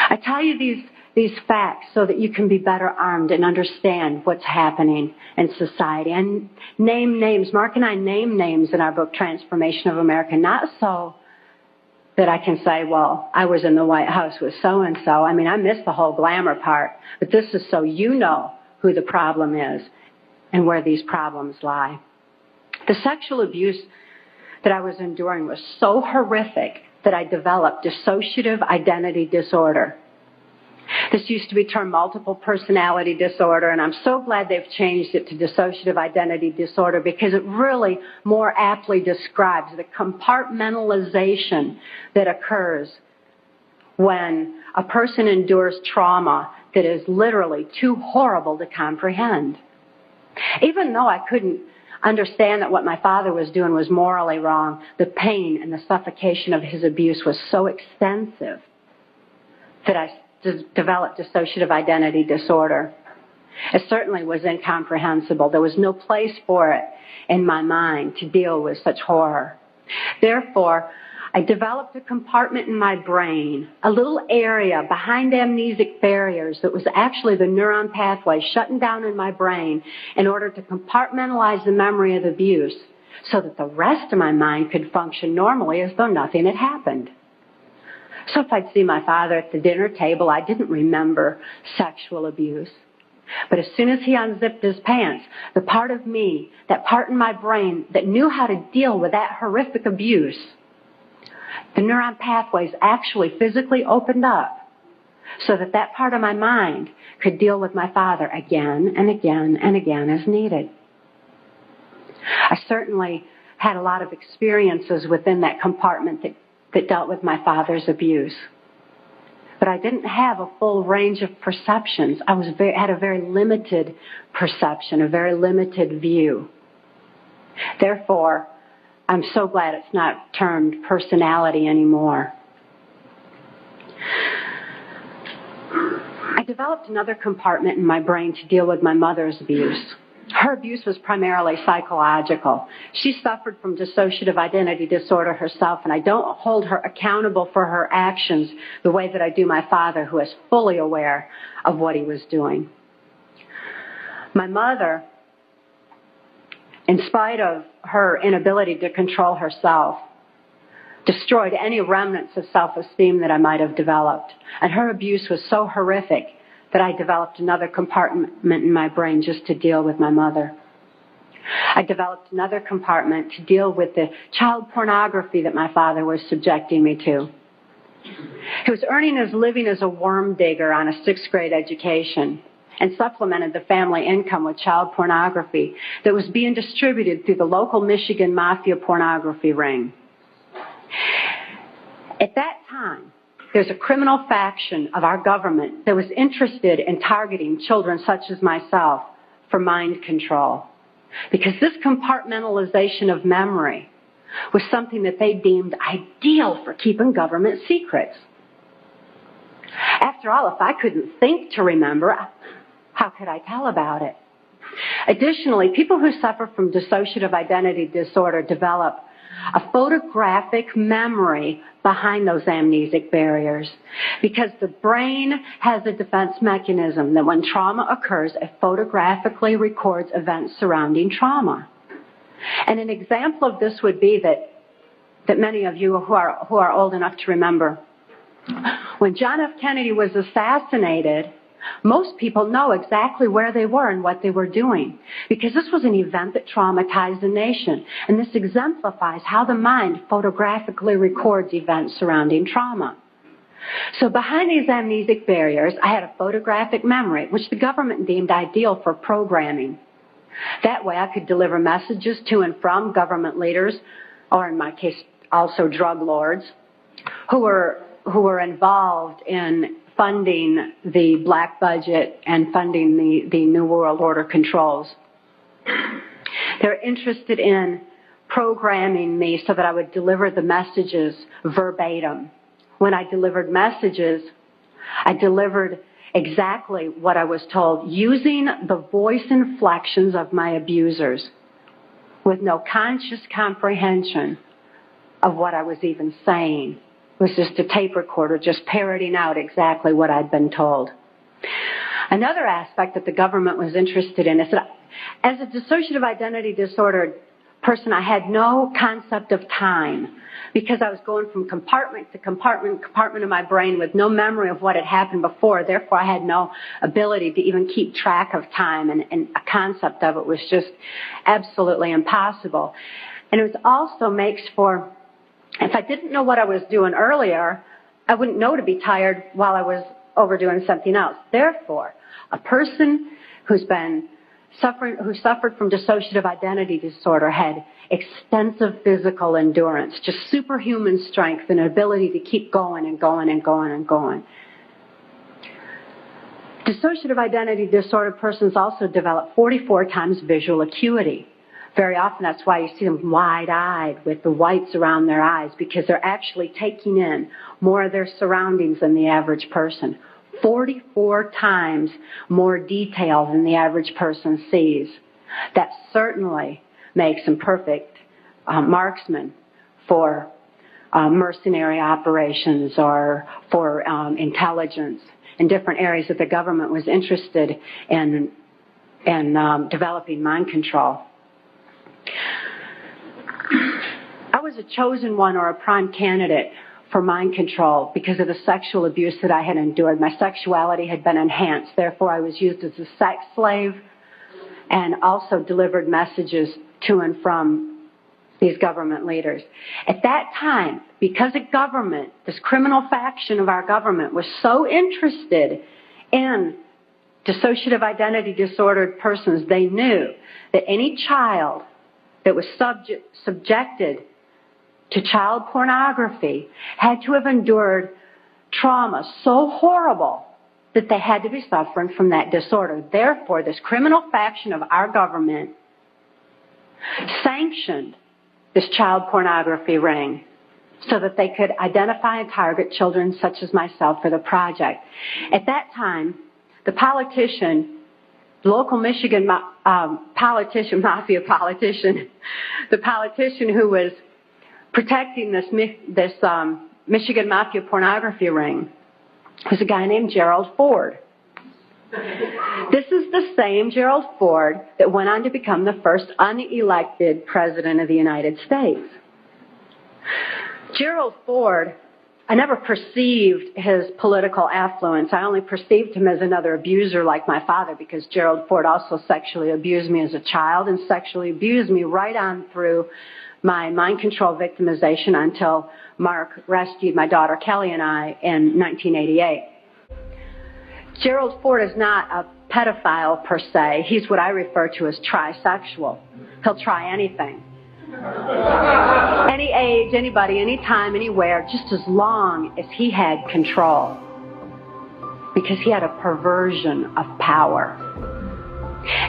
I tell you these facts so that you can be better armed and understand what's happening in society. And name names. Mark and I name names in our book, Transformation of America, not so that I can say, well, I was in the White House with so-and-so. I mean, I missed the whole glamour part. But this is so you know who the problem is and where these problems lie. The sexual abuse that I was enduring was so horrific that I developed dissociative identity disorder. This used to be termed multiple personality disorder, and I'm so glad they've changed it to dissociative identity disorder because it really more aptly describes the compartmentalization that occurs when a person endures trauma that is literally too horrible to comprehend. Even though I couldn't understand that what my father was doing was morally wrong, the pain and the suffocation of his abuse was so extensive that I developed dissociative identity disorder. It certainly was incomprehensible. There was no place for it in my mind to deal with such horror. Therefore, I developed a compartment in my brain, a little area behind amnesic barriers that was actually the neuron pathway shutting down in my brain in order to compartmentalize the memory of the abuse so that the rest of my mind could function normally as though nothing had happened. So if I'd see my father at the dinner table, I didn't remember sexual abuse. But as soon as he unzipped his pants, the part of me, that part in my brain that knew how to deal with that horrific abuse, the neuron pathways actually physically opened up so that that part of my mind could deal with my father again and again and again as needed. I certainly had a lot of experiences within that compartment that dealt with my father's abuse. But I didn't have a full range of perceptions. I had a very limited perception, a very limited view. Therefore, I'm so glad it's not termed personality anymore. I developed another compartment in my brain to deal with my mother's abuse. Her abuse was primarily psychological. She suffered from dissociative identity disorder herself, and I don't hold her accountable for her actions the way that I do my father, who is fully aware of what he was doing. My mother, in spite of her inability to control herself, destroyed any remnants of self-esteem that I might have developed. And her abuse was so horrific that I developed another compartment in my brain just to deal with my mother. I developed another compartment to deal with the child pornography that my father was subjecting me to. He was earning his living as a worm digger on a 6th grade education and supplemented the family income with child pornography that was being distributed through the local Michigan mafia pornography ring. At that time, there's a criminal faction of our government that was interested in targeting children such as myself for mind control, because this compartmentalization of memory was something that they deemed ideal for keeping government secrets. After all, if I couldn't think to remember, how could I tell about it? Additionally, people who suffer from dissociative identity disorder develop a photographic memory behind those amnesic barriers, because the brain has a defense mechanism that when trauma occurs, it photographically records events surrounding trauma. And an example of this would be that many of you who are old enough to remember, when John F. Kennedy was assassinated, most people know exactly where they were and what they were doing, because this was an event that traumatized the nation. And this exemplifies how the mind photographically records events surrounding trauma. So behind these amnesic barriers, I had a photographic memory, which the government deemed ideal for programming. That way I could deliver messages to and from government leaders, or in my case, also drug lords, who were involved in funding the black budget and funding the New World Order controls. They're interested in programming me so that I would deliver the messages verbatim. When I delivered messages, I delivered exactly what I was told, using the voice inflections of my abusers, with no conscious comprehension of what I was even saying. It was just a tape recorder just parroting out exactly what I'd been told. Another aspect that the government was interested in is that as a dissociative identity disordered person, I had no concept of time, because I was going from compartment to compartment of my brain with no memory of what had happened before. Therefore, I had no ability to even keep track of time, and a concept of it was just absolutely impossible. And it also makes for, if I didn't know what I was doing earlier, I wouldn't know to be tired while I was overdoing something else. Therefore, a person who suffered from dissociative identity disorder had extensive physical endurance, just superhuman strength and ability to keep going and going and going and going. Dissociative identity disorder persons also develop 44 times visual acuity. Very often that's why you see them wide-eyed with the whites around their eyes, because they're actually taking in more of their surroundings than the average person. 44 times more detail than the average person sees. That certainly makes them perfect marksmen for mercenary operations or for intelligence in different areas that the government was interested in developing mind control. I was a chosen one or a prime candidate for mind control because of the sexual abuse that I had endured. My sexuality had been enhanced. Therefore, I was used as a sex slave and also delivered messages to and from these government leaders. At that time, because the government, this criminal faction of our government, was so interested in dissociative identity disordered persons, they knew that any child that was subjected to child pornography had to have endured trauma so horrible that they had to be suffering from that disorder. Therefore, this criminal faction of our government sanctioned this child pornography ring so that they could identify and target children such as myself for the project. At that time, the politician, local Michigan politician, mafia politician, the politician who was protecting this Michigan mafia pornography ring was a guy named Gerald Ford. This is the same Gerald Ford that went on to become the first unelected president of the United States. Gerald Ford, I never perceived his political affluence. I only perceived him as another abuser like my father, because Gerald Ford also sexually abused me as a child and sexually abused me right on through my mind control victimization until Mark rescued my daughter Kelly and I in 1988. Gerald Ford is not a pedophile per se. He's what I refer to as trisexual. He'll try anything. Any age, anybody, anytime, anywhere, just as long as he had control. Because he had a perversion of power,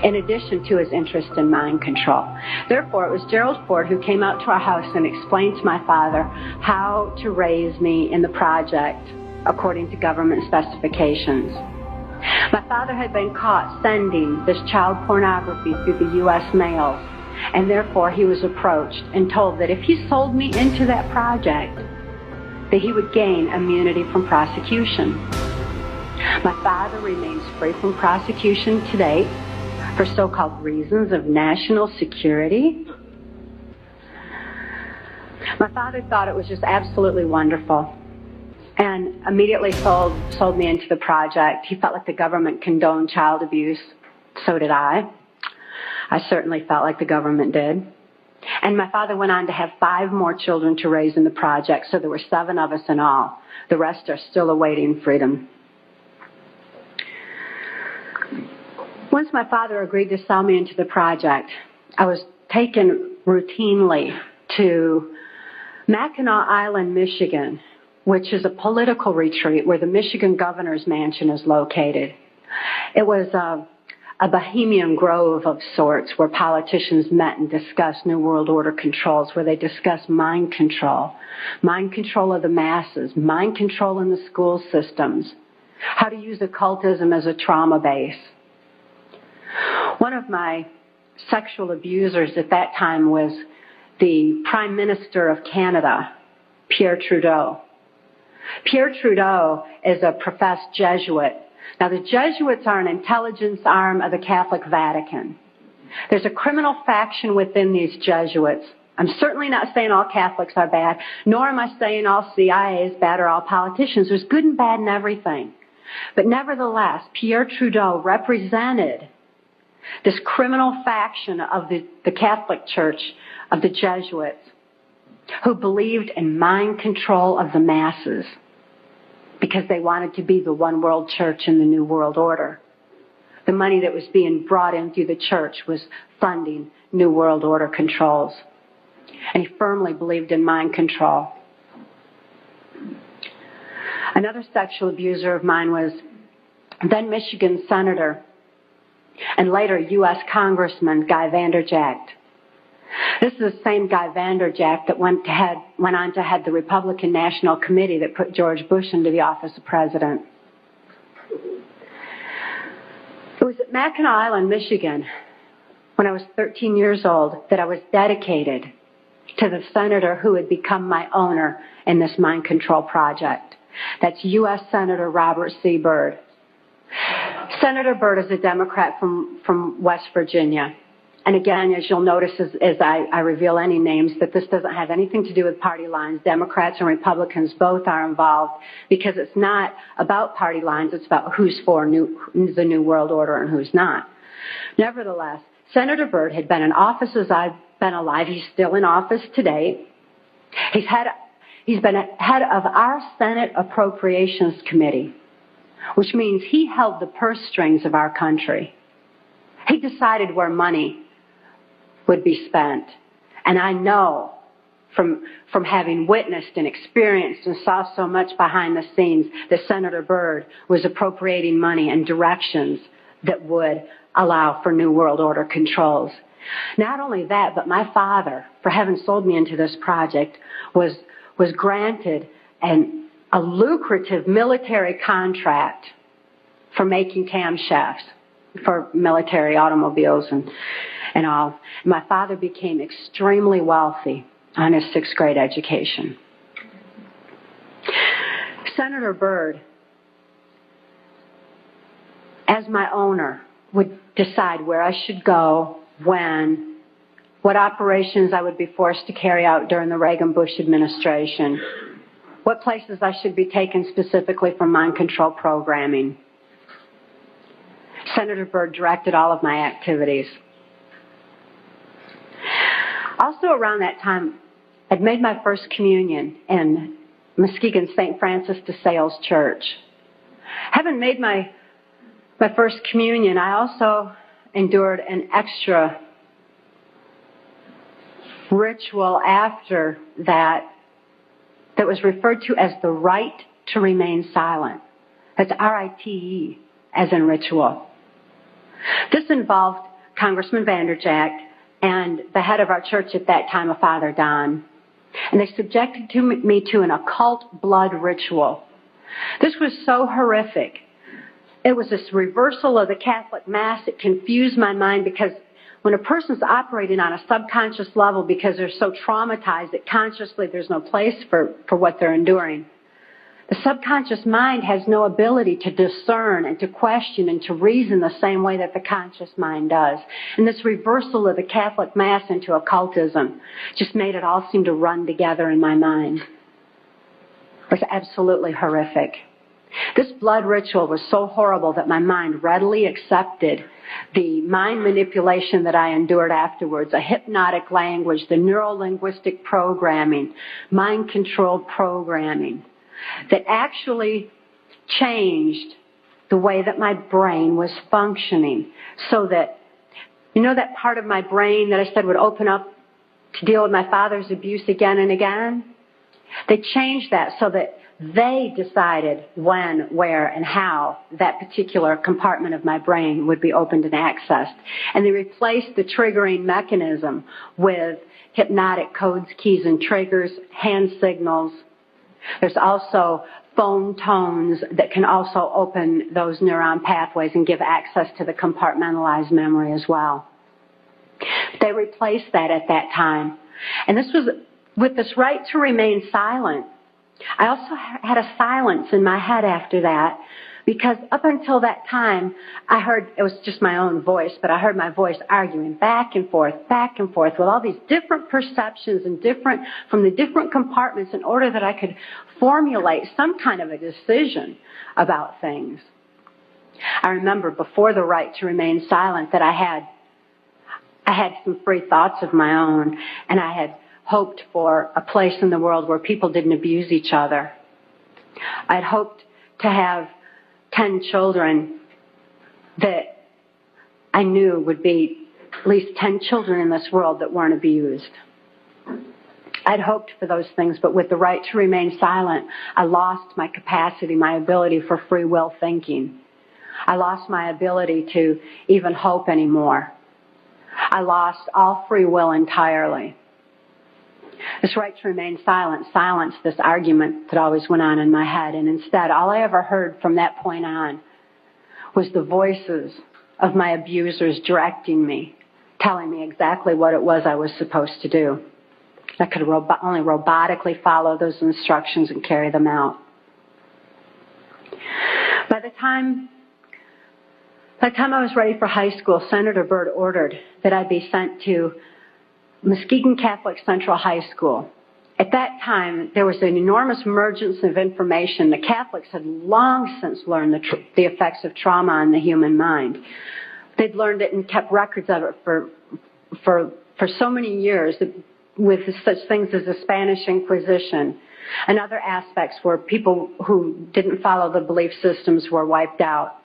in addition to his interest in mind control. Therefore, it was Gerald Ford who came out to our house and explained to my father how to raise me in the project according to government specifications. My father had been caught sending this child pornography through the U.S. mail, and therefore he was approached and told that if he sold me into that project, that he would gain immunity from prosecution. My father remains free from prosecution to date for so-called reasons of national security. My father thought it was just absolutely wonderful and immediately sold me into the project. He felt like the government condoned child abuse. So did I. I certainly felt like the government did. And my father went on to have 5 more children to raise in the project, so there were 7 of us in all. The rest are still awaiting freedom. Once my father agreed to sell me into the project, I was taken routinely to Mackinac Island, Michigan, which is a political retreat where the Michigan governor's mansion is located. It was a bohemian grove of sorts where politicians met and discussed New World Order controls, where they discussed mind control of the masses, mind control in the school systems, how to use occultism as a trauma base. One of my sexual abusers at that time was the Prime Minister of Canada, Pierre Trudeau. Pierre Trudeau is a professed Jesuit. Now, the Jesuits are an intelligence arm of the Catholic Vatican. There's a criminal faction within these Jesuits. I'm certainly not saying all Catholics are bad, nor am I saying all CIA is bad or all politicians. There's good and bad in everything. But nevertheless, Pierre Trudeau represented this criminal faction of the Catholic Church, of the Jesuits, who believed in mind control of the masses because they wanted to be the one world church in the New World Order. The money that was being brought in through the church was funding New World Order controls. And he firmly believed in mind control. Another sexual abuser of mine was then Michigan Senator and later U.S. Congressman Guy Vanderjagt. This is the same Guy Vanderjagt that went on to head the Republican National Committee that put George Bush into the office of president. It was at Mackinac Island, Michigan, when I was 13 years old, that I was dedicated to the senator who would become my owner in this mind control project. That's U.S. Senator Robert C. Byrd. Senator Byrd is a Democrat from West Virginia. And again, as you'll notice as I reveal any names, that this doesn't have anything to do with party lines. Democrats and Republicans both are involved because it's not about party lines. It's about who's for the New World Order and who's not. Nevertheless, Senator Byrd had been in office as I've been alive. He's still in office today. He's been head of our Senate Appropriations Committee, which means he held the purse strings of our country. He decided where money would be spent. And I know from having witnessed and experienced and saw so much behind the scenes that Senator Byrd was appropriating money in directions that would allow for New World Order controls. Not only that, but my father, for having sold me into this project, was granted a lucrative military contract for making camshafts for military automobiles and all. My father became extremely wealthy on his 6th grade education. Senator Byrd, as my owner, would decide where I should go, when, what operations I would be forced to carry out during the Reagan-Bush administration, what places I should be taken specifically for mind control programming. Senator Byrd directed all of my activities. Also around that time, I'd made my first communion in Muskegon St. Francis de Sales Church. Having made my first communion, I also endured an extra ritual after that was referred to as the right to remain silent. That's R-I-T-E, as in ritual. This involved Congressman Vanderjack and the head of our church at that time, a Father Don. And they subjected me to an occult blood ritual. This was so horrific. It was this reversal of the Catholic Mass. It confused my mind because when a person's operating on a subconscious level because they're so traumatized that consciously there's no place for what they're enduring, the subconscious mind has no ability to discern and to question and to reason the same way that the conscious mind does. And this reversal of the Catholic Mass into occultism just made it all seem to run together in my mind. It was absolutely horrific. This blood ritual was so horrible that my mind readily accepted the mind manipulation that I endured afterwards, a hypnotic language, the neuro-linguistic programming, mind-controlled programming, that actually changed the way that my brain was functioning. So that, you know that part of my brain that I said would open up to deal with my father's abuse again and again? They changed that so that they decided when, where, and how that particular compartment of my brain would be opened and accessed. And they replaced the triggering mechanism with hypnotic codes, keys, and triggers, hand signals. There's also phone tones that can also open those neuron pathways and give access to the compartmentalized memory as well. They replaced that at that time. And this was with this right to remain silent. I also had a silence in my head after that, because up until that time, I heard, it was just my own voice, but I heard my voice arguing back and forth with all these different perceptions and from the different compartments in order that I could formulate some kind of a decision about things. I remember before the right to remain silent that I had some free thoughts of my own, and I had hoped for a place in the world where people didn't abuse each other. I'd hoped to have 10 children that I knew would be at least 10 children in this world that weren't abused. I'd hoped for those things, but with the right to remain silent, I lost my capacity, my ability for free will thinking. I lost my ability to even hope anymore. I lost all free will entirely. This right to remain silent silenced this argument that always went on in my head, and instead, all I ever heard from that point on was the voices of my abusers directing me, telling me exactly what it was I was supposed to do. that could only robotically follow those instructions and carry them out. By the time I was ready for high school, Senator Byrd ordered that I be sent to Muskegon Catholic Central High School. At that time, there was an enormous emergence of information. The Catholics had long since learned the effects of trauma on the human mind. They'd learned it and kept records of it for so many years, with such things as the Spanish Inquisition and other aspects where people who didn't follow the belief systems were wiped out.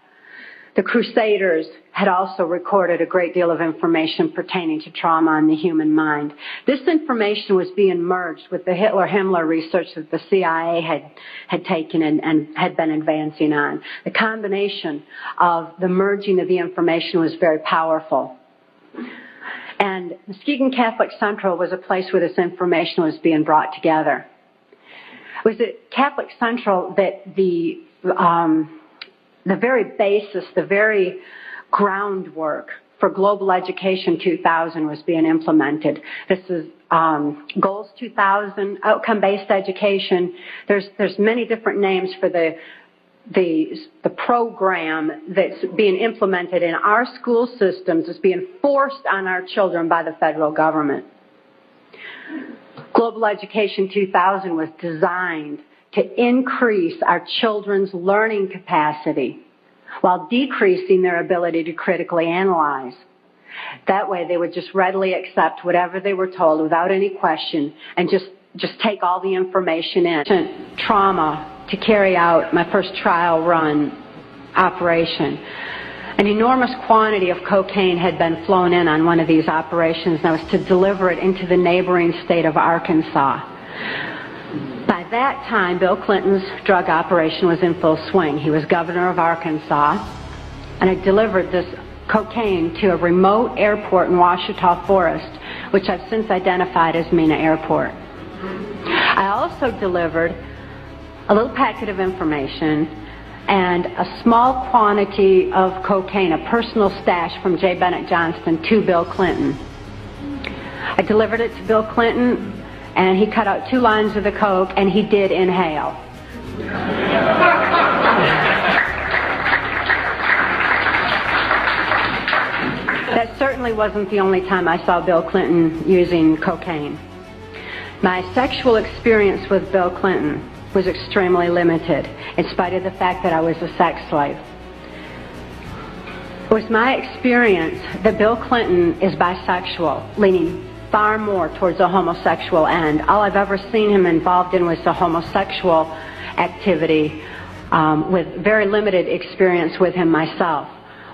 The Crusaders had also recorded a great deal of information pertaining to trauma on the human mind. This information was being merged with the Hitler-Himmler research that the CIA had taken and had been advancing on. The combination of the merging of the information was very powerful. And Muskegon Catholic Central was a place where this information was being brought together. It was at Catholic Central that the very basis, the very groundwork for Global Education 2000 was being implemented. This is Goals 2000, outcome-based education. There's many different names for the program that's being implemented in our school systems. Is being forced on our children by the federal government. Global Education 2000 was designed to increase our children's learning capacity while decreasing their ability to critically analyze. That way they would just readily accept whatever they were told without any question and just take all the information in. Trauma to carry out my first trial run operation. An enormous quantity of cocaine had been flown in on one of these operations, and I was to deliver it into the neighboring state of Arkansas. By that time, Bill Clinton's drug operation was in full swing. He was governor of Arkansas, and I delivered this cocaine to a remote airport in Ouachita Forest, which I've since identified as Mena Airport. I also delivered a little packet of information and a small quantity of cocaine, a personal stash from J. Bennett Johnston, to Bill Clinton. I delivered it to Bill Clinton, and he cut out 2 lines of the coke, and he did inhale. That certainly wasn't the only time I saw Bill Clinton using cocaine. My sexual experience with Bill Clinton was extremely limited, in spite of the fact that I was a sex slave. It was my experience that Bill Clinton is bisexual, leaning far more towards a homosexual end. All I've ever seen him involved in was a homosexual activity, with very limited experience with him myself.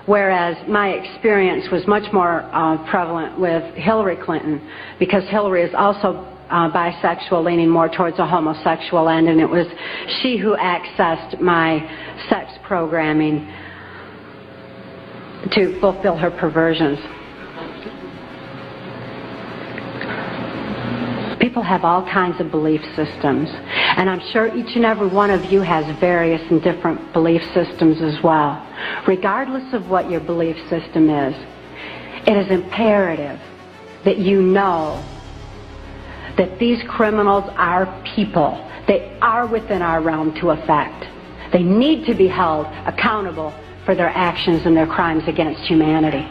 Whereas my experience was much more prevalent with Hillary Clinton, because Hillary is also bisexual, leaning more towards a homosexual end, and it was she who accessed my sex programming to fulfill her perversions. People have all kinds of belief systems, and I'm sure each and every one of you has various and different belief systems as well. Regardless of what your belief system is, it is imperative that you know that these criminals are people. They are within our realm to affect. They need to be held accountable for their actions and their crimes against humanity.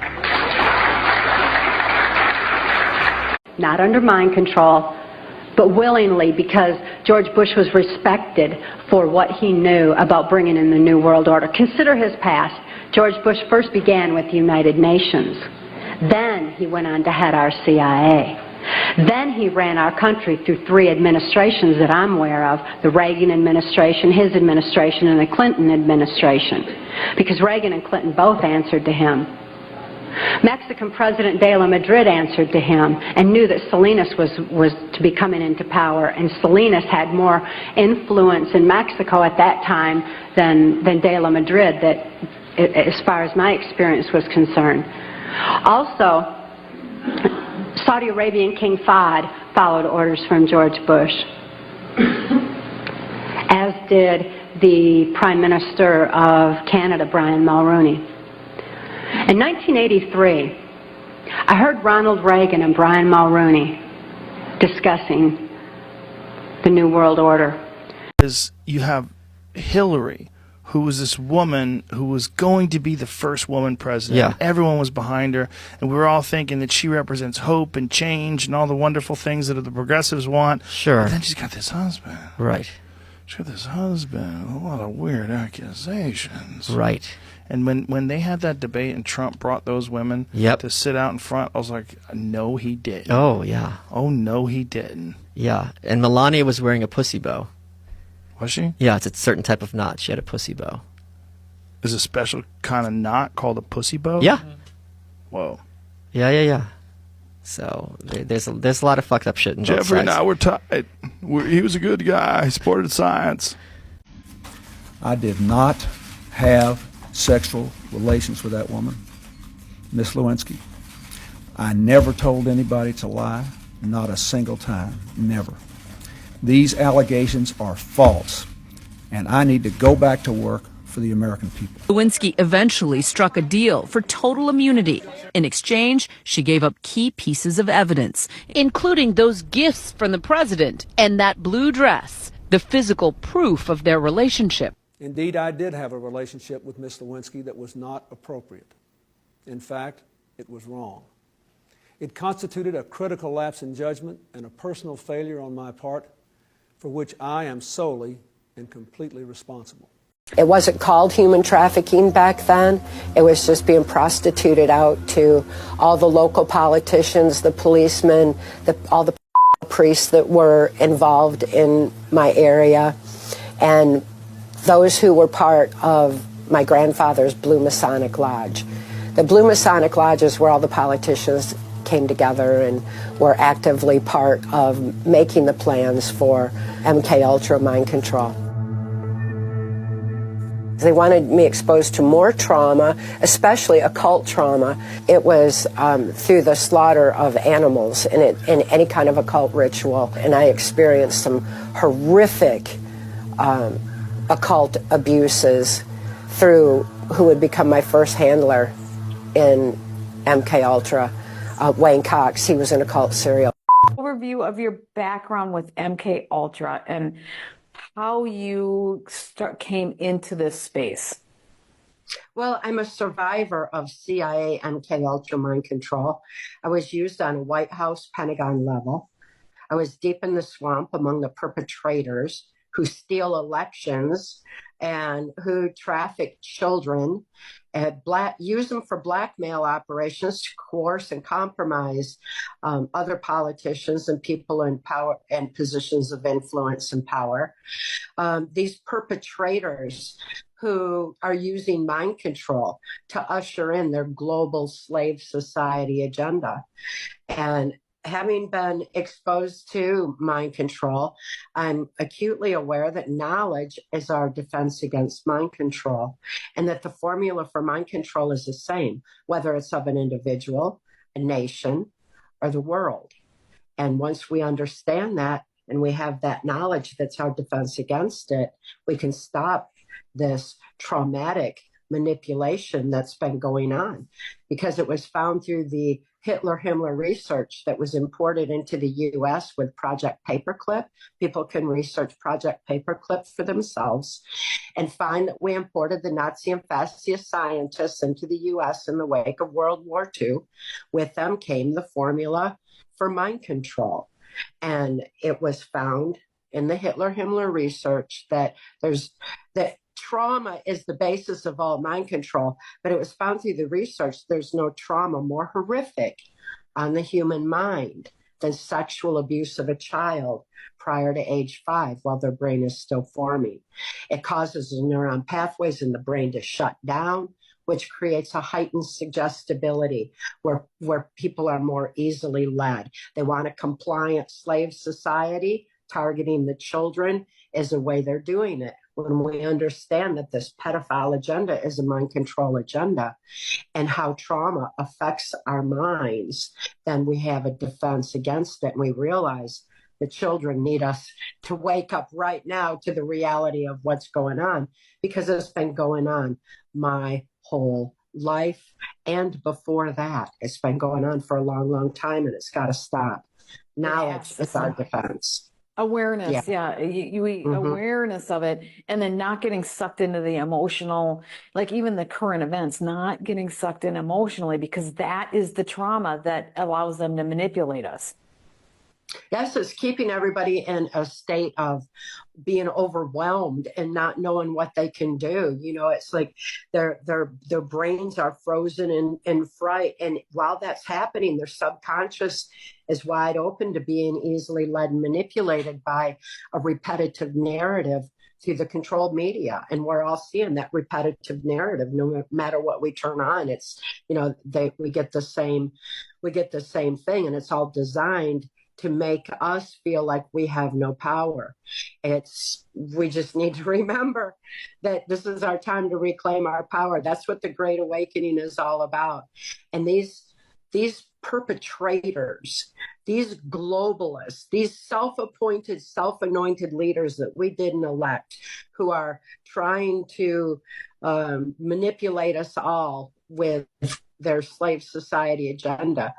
Not under mind control, but willingly, because George Bush was respected for what he knew about bringing in the New World Order. Consider his past. George Bush first began with the United Nations. Then he went on to head our CIA. Then he ran our country through 3 administrations that I'm aware of: the Reagan administration, his administration, and the Clinton administration, because Reagan and Clinton both answered to him. Mexican President de la Madrid answered to him and knew that Salinas was to be coming into power, and Salinas had more influence in Mexico at that time than de la Madrid, that, as far as my experience was concerned. Also, Saudi Arabian King Fahd followed orders from George Bush, as did the Prime Minister of Canada, Brian Mulroney. In 1983, I heard Ronald Reagan and Brian Mulroney discussing the New World Order. Is you have Hillary, who was this woman who was going to be the first woman president. Yeah. Everyone was behind her, and we were all thinking that she represents hope and change and all the wonderful things that the progressives want. Sure. But then she's got this husband. Right. She's got this husband with a lot of weird accusations. Right. And when they had that debate and Trump brought those women to sit out in front, I was like, no, he didn't. Oh, yeah. Oh, no, he didn't. Yeah. And Melania was wearing a pussy bow. Was she? Yeah, it's a certain type of knot. She had a pussy bow. There's a special kind of knot called a pussy bow? Yeah. Whoa. Yeah. So there's a lot of fucked up shit in both Jeffrey and sides. I were tight. He was a good guy. He supported science. I did not have sexual relations with that woman, Miss Lewinsky. I never told anybody to lie, not a single time, never. These allegations are false, and I need to go back to work for the American people. Lewinsky eventually struck a deal for total immunity. In exchange, she gave up key pieces of evidence, including those gifts from the president and that blue dress, the physical proof of their relationship. Indeed, I did have a relationship with Miss Lewinsky that was not appropriate. In fact, it was wrong. It constituted a critical lapse in judgment and a personal failure on my part, for which I am solely and completely responsible. It wasn't called human trafficking back then. It was just being prostituted out to all the local politicians, the policemen, all the priests that were involved in my area, and those who were part of my grandfather's Blue Masonic Lodge. The Blue Masonic Lodge is where all the politicians came together and were actively part of making the plans for MK-Ultra mind control. They wanted me exposed to more trauma, especially occult trauma. It was through the slaughter of animals in any kind of occult ritual, and I experienced some horrific occult abuses through who would become my first handler in MK-Ultra. Wayne Cox, he was an occult serial. Overview of your background with MK Ultra and how you came into this space. Well, I'm a survivor of CIA MK Ultra mind control. I was used on a White House, Pentagon level. I was deep in the swamp among the perpetrators who steal elections and who traffic children and use them for blackmail operations to coerce and compromise other politicians and people in power and positions of influence and power. These perpetrators who are using mind control to usher in their global slave society agenda. And having been exposed to mind control, I'm acutely aware that knowledge is our defense against mind control, and that the formula for mind control is the same, whether it's of an individual, a nation, or the world. And once we understand that, and we have that knowledge that's our defense against it, we can stop this traumatic manipulation that's been going on, because it was found through the Hitler-Himmler research that was imported into the U.S. with Project Paperclip. People can research Project Paperclip for themselves and find that we imported the Nazi and fascist scientists into the U.S. in the wake of World War II. With them came the formula for mind control. And it was found in the Hitler-Himmler research that trauma is the basis of all mind control, but it was found through the research there's no trauma more horrific on the human mind than sexual abuse of a child prior to age 5 while their brain is still forming. It causes the neuron pathways in the brain to shut down, which creates a heightened suggestibility where people are more easily led. They want a compliant slave society. Targeting the children is a way they're doing it. When we understand that this pedophile agenda is a mind control agenda and how trauma affects our minds, then we have a defense against it. And we realize the children need us to wake up right now to the reality of what's going on, because it's been going on my whole life. And before that, it's been going on for a long, long time, and it's got to stop. knowledge Yes. is our defense. Awareness, yeah, awareness of it, and then not getting sucked into the emotional, like even the current events, not getting sucked in emotionally, because that is the trauma that allows them to manipulate us. Yes, it's keeping everybody in a state of being overwhelmed and not knowing what they can do. You know, it's like their brains are frozen in fright. And while that's happening, their subconscious is wide open to being easily led and manipulated by a repetitive narrative through the controlled media. And we're all seeing that repetitive narrative no matter what we turn on. It's, you know, we get the same thing, and it's all designed to make us feel like we have no power. We just need to remember that this is our time to reclaim our power. That's what the Great Awakening is all about. And these perpetrators, these globalists, these self-appointed, self-anointed leaders that we didn't elect, who are trying to manipulate us all with their slave society agenda,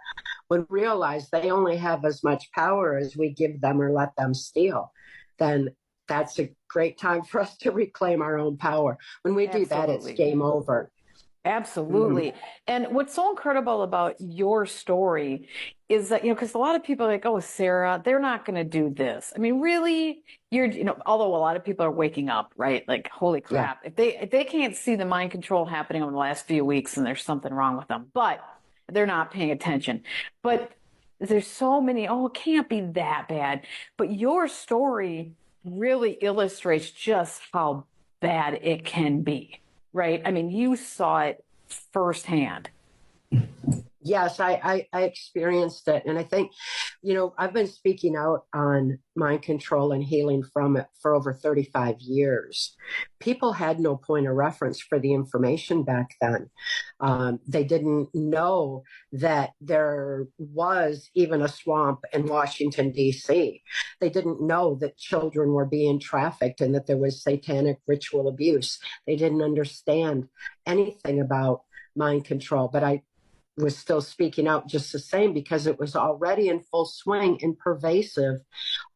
would realize they only have as much power as we give them or let them steal, then that's a great time for us to reclaim our own power. When we do that, it's game over. Absolutely. And what's so incredible about your story is that, you know, because a lot of people are like, oh, Sarah, they're not going to do this. I mean, really, although a lot of people are waking up, right? Like, holy crap. Yeah. If they can't see the mind control happening over the last few weeks, then there's something wrong with them. But they're not paying attention. But there's so many, oh, it can't be that bad. But your story really illustrates just how bad it can be. Right? I mean, you saw it firsthand. Yes, I experienced it. And I think, you know, I've been speaking out on mind control and healing from it for over 35 years. People had no point of reference for the information back then. They didn't know that there was even a swamp in Washington, D.C. They didn't know that children were being trafficked and that there was satanic ritual abuse. They didn't understand anything about mind control. But I was still speaking out just the same because it was already in full swing and pervasive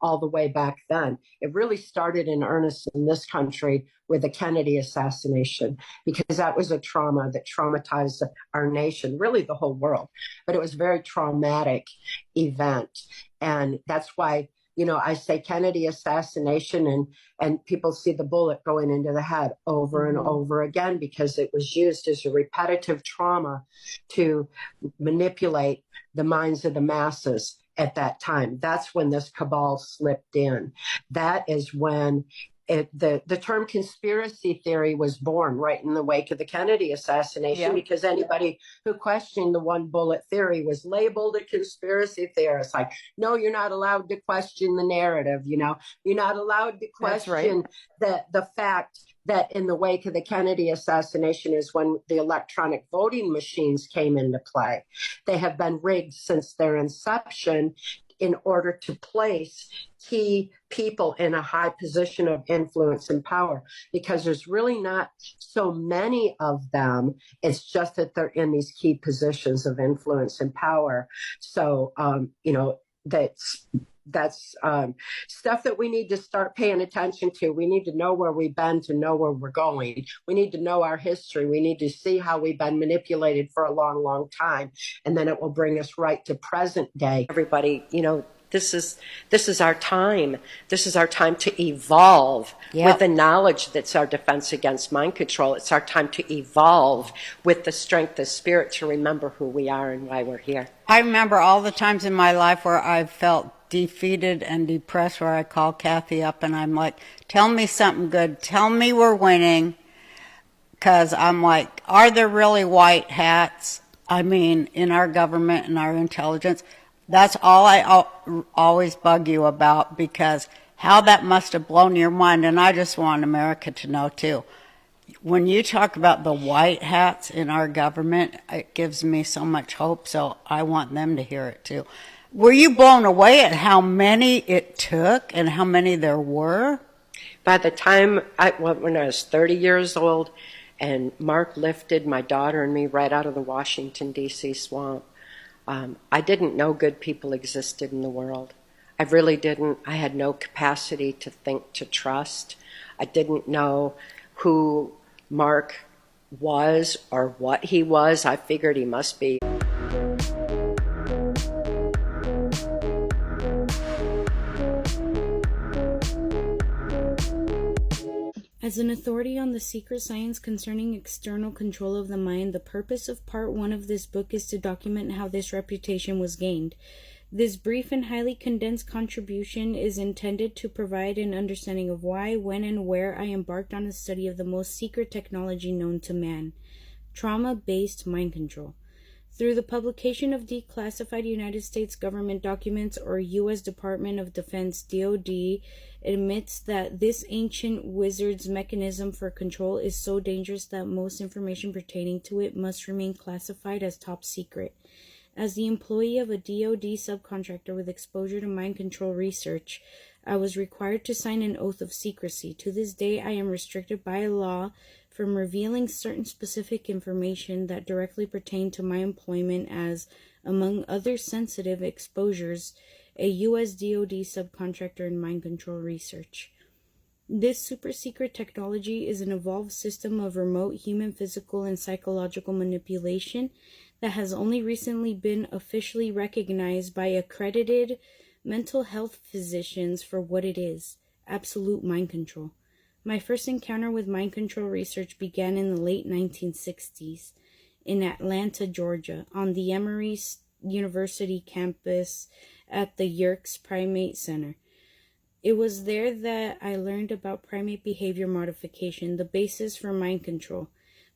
all the way back then. It really started in earnest in this country with the Kennedy assassination, because that was a trauma that traumatized our nation, really the whole world. But it was a very traumatic event. And that's why, you know, I say Kennedy assassination and people see the bullet going into the head over and over again, because it was used as a repetitive trauma to manipulate the minds of the masses at that time. That's when this cabal slipped in. That is when the term conspiracy theory was born, right in the wake of the Kennedy assassination, because anybody who questioned the one bullet theory was labeled a conspiracy theorist. Like, no, you're not allowed to question the narrative. You know, you're not allowed to question the fact that in the wake of the Kennedy assassination is when the electronic voting machines came into play. They have been rigged since their inception in order to place key people in a high position of influence and power, because there's really not so many of them. It's just that they're in these key positions of influence and power. So, you know, that's stuff that we need to start paying attention to. We need to know where we've been to know where we're going. We need to know our history. We need to see how we've been manipulated for a long, long time. And then it will bring us right to present day. Everybody, you know, this is our time. This is our time to evolve with the knowledge that's our defense against mind control. It's our time to evolve with the strength of spirit to remember who we are and why we're here. I remember all the times in my life where I felt defeated and depressed, where I call Cathy up and I'm like, tell me something good. Tell me we're winning. Because I'm like, are there really white hats? I mean, in our government and our intelligence? That's all I always bug you about, because how that must have blown your mind. And I just want America to know, too. When you talk about the white hats in our government, it gives me so much hope, so I want them to hear it, too. Were you blown away at how many it took and how many there were? By the time, when I was 30 years old, and Mark lifted my daughter and me right out of the Washington, D.C. swamp, I didn't know good people existed in the world. I really didn't. I had no capacity to think, to trust. I didn't know who Mark was or what he was. I figured he must be. As an authority on the secret science concerning external control of the mind, the purpose of part 1 of this book is to document how this reputation was gained. This brief and highly condensed contribution is intended to provide an understanding of why, when, and where I embarked on a study of the most secret technology known to man, trauma-based mind control. Through the publication of declassified United States government documents, or U.S. Department of Defense DoD admits that this ancient wizard's mechanism for control is so dangerous that most information pertaining to it must remain classified as top secret. As the employee of a DoD subcontractor with exposure to mind control research, I was required to sign an oath of secrecy. To this day, I am restricted by law from revealing certain specific information that directly pertain to my employment as, among other sensitive exposures, a U.S. DoD subcontractor in mind control research. This super secret technology is an evolved system of remote human physical and psychological manipulation that has only recently been officially recognized by accredited mental health physicians for what it is: absolute mind control. My first encounter with mind control research began in the late 1960s in Atlanta, Georgia, on the Emory University campus at the Yerkes Primate Center. It was there that I learned about primate behavior modification, the basis for mind control.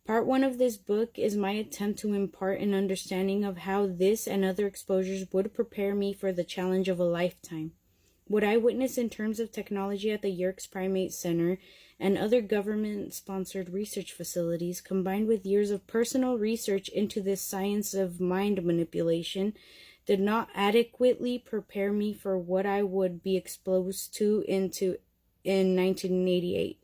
Part 1 of this book is my attempt to impart an understanding of how this and other exposures would prepare me for the challenge of a lifetime. What I witnessed in terms of technology at the Yerkes Primate Center and other government-sponsored research facilities, combined with years of personal research into this science of mind manipulation, did not adequately prepare me for what I would be exposed to in 1988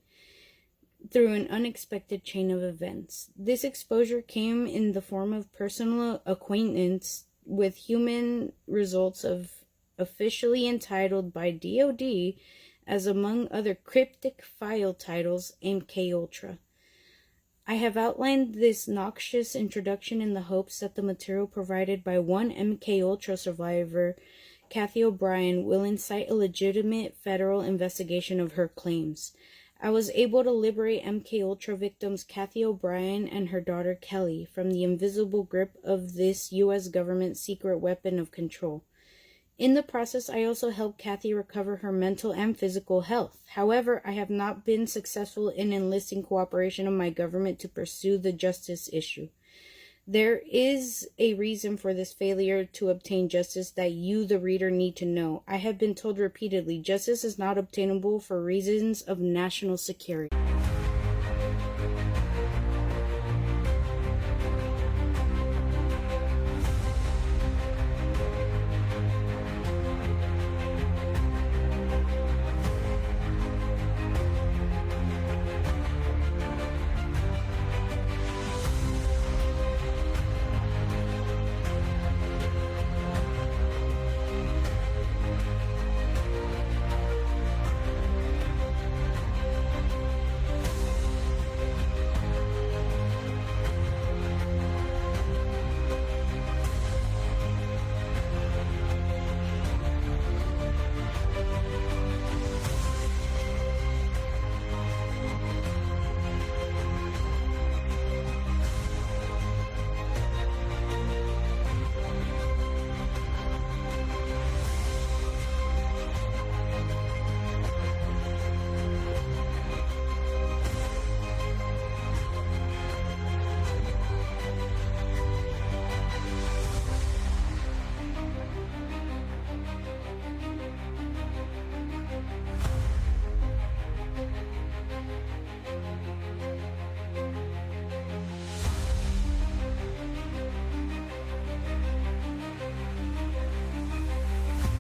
through an unexpected chain of events. This exposure came in the form of personal acquaintance with human results of officially entitled by DoD as, among other cryptic file titles, MKUltra. I have outlined this noxious introduction in the hopes that the material provided by one MKUltra survivor, Cathy O'Brien, will incite a legitimate federal investigation of her claims. I was able to liberate MKUltra victims Cathy O'Brien and her daughter Kelly from the invisible grip of this U.S. government secret weapon of control. In the process, I also helped Cathy recover her mental and physical health. However, I have not been successful in enlisting cooperation of my government to pursue the justice issue. There is a reason for this failure to obtain justice that you, the reader, need to know. I have been told repeatedly, justice is not obtainable for reasons of national security.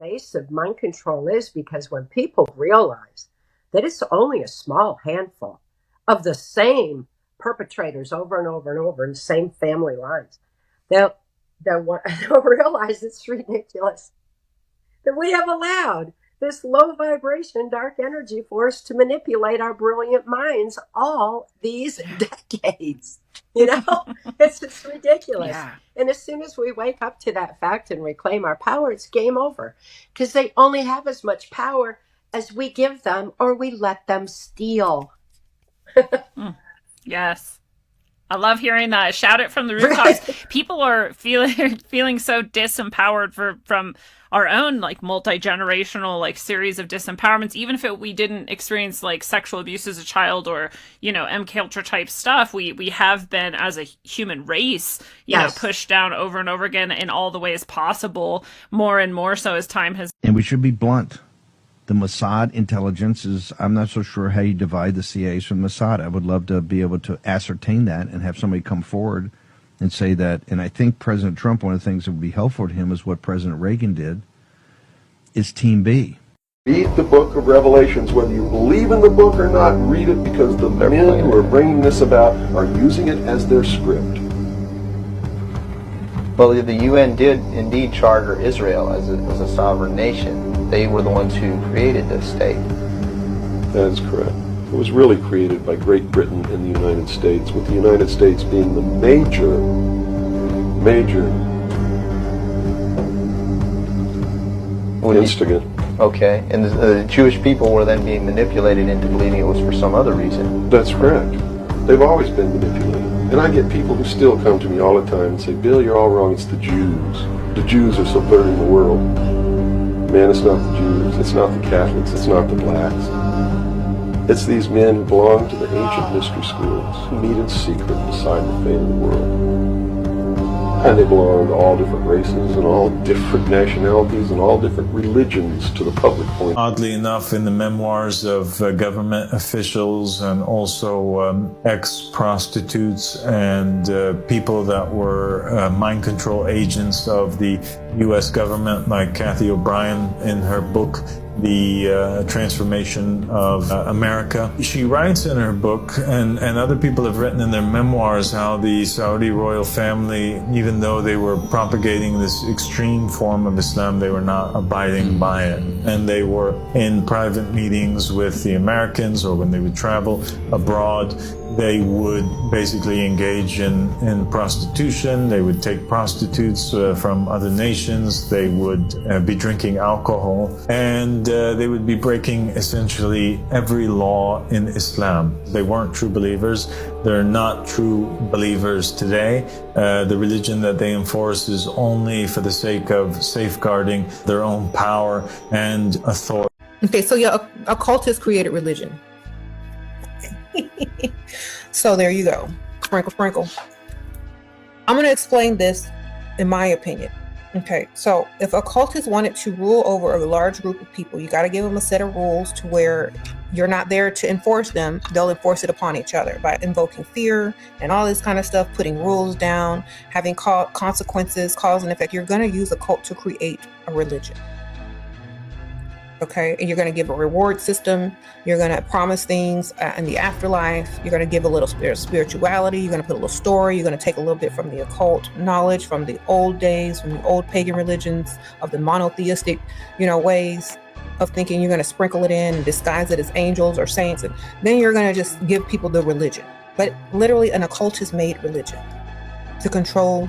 Invasive mind control is because when people realize that it's only a small handful of the same perpetrators over and over and over in the same family lines, they'll realize it's ridiculous that we have allowed this low vibration, dark energy force to manipulate our brilliant minds all these decades. You know, it's just ridiculous. Yeah. And as soon as we wake up to that fact and reclaim our power, it's game over. Because they only have as much power as we give them or we let them steal. Yes. I love hearing that. Shout it from the rooftops. People are feeling so disempowered from our own like multi-generational like series of disempowerments. Even if we didn't experience like sexual abuse as a child or, you know, MK Ultra type stuff, we have been as a human race, you know, pushed down over and over again in all the ways possible, more and more so as time has. And we should be blunt. The Mossad intelligence is, I'm not so sure how you divide the CIAs from Mossad. I would love to be able to ascertain that and have somebody come forward and say that. And I think President Trump, one of the things that would be helpful to him is what President Reagan did, is Team B. Read the book of Revelations, whether you believe in the book or not, read it, because the men who are bringing this about are using it as their script. Well, the UN did indeed charter Israel as a sovereign nation. They were the ones who created this state. That is correct. It was really created by Great Britain and the United States, with the United States being the major instigant. Okay, and the Jewish people were then being manipulated into believing it was for some other reason. That's correct. They've always been manipulated. And I get people who still come to me all the time and say, Bill, you're all wrong, it's the Jews. The Jews are subverting the world. Man, it's not the Jews, it's not the Catholics, it's not the blacks. It's these men who belong to the ancient mystery schools, who meet in secret beside the fate of the world. And they belong to all different races and all different nationalities and all different religions to the public point. Oddly enough, in the memoirs of government officials and also ex-prostitutes and people that were mind control agents of the U.S. government, like Cathy O'Brien in her book, The Transformation of America. She writes in her book, and other people have written in their memoirs, how the Saudi royal family, even though they were propagating this extreme form of Islam, they were not abiding by it. And they were in private meetings with the Americans, or when they would travel abroad, they would basically engage in prostitution. They would take prostitutes from other nations. They would be drinking alcohol, and they would be breaking essentially every law in Islam. They weren't true believers. They're not true believers today. The religion that they enforce is only for the sake of safeguarding their own power and authority. Okay, so yeah, occultists created religion. So there you go. Sprinkle, sprinkle. I'm going to explain this in my opinion. Okay, so if occultists wanted to rule over a large group of people, you got to give them a set of rules to where you're not there to enforce them. They'll enforce it upon each other by invoking fear and all this kind of stuff, putting rules down, having consequences, cause and effect. You're going to use a cult to create a religion. Okay, and you're going to give a reward system. You're going to promise things in the afterlife. You're going to give a little spirituality. You're going to put a little story. You're going to take a little bit from the occult knowledge from the old days, from the old pagan religions of the monotheistic, ways of thinking. You're going to sprinkle it in and disguise it as angels or saints. And then you're going to just give people the religion. But literally an occultist made religion to control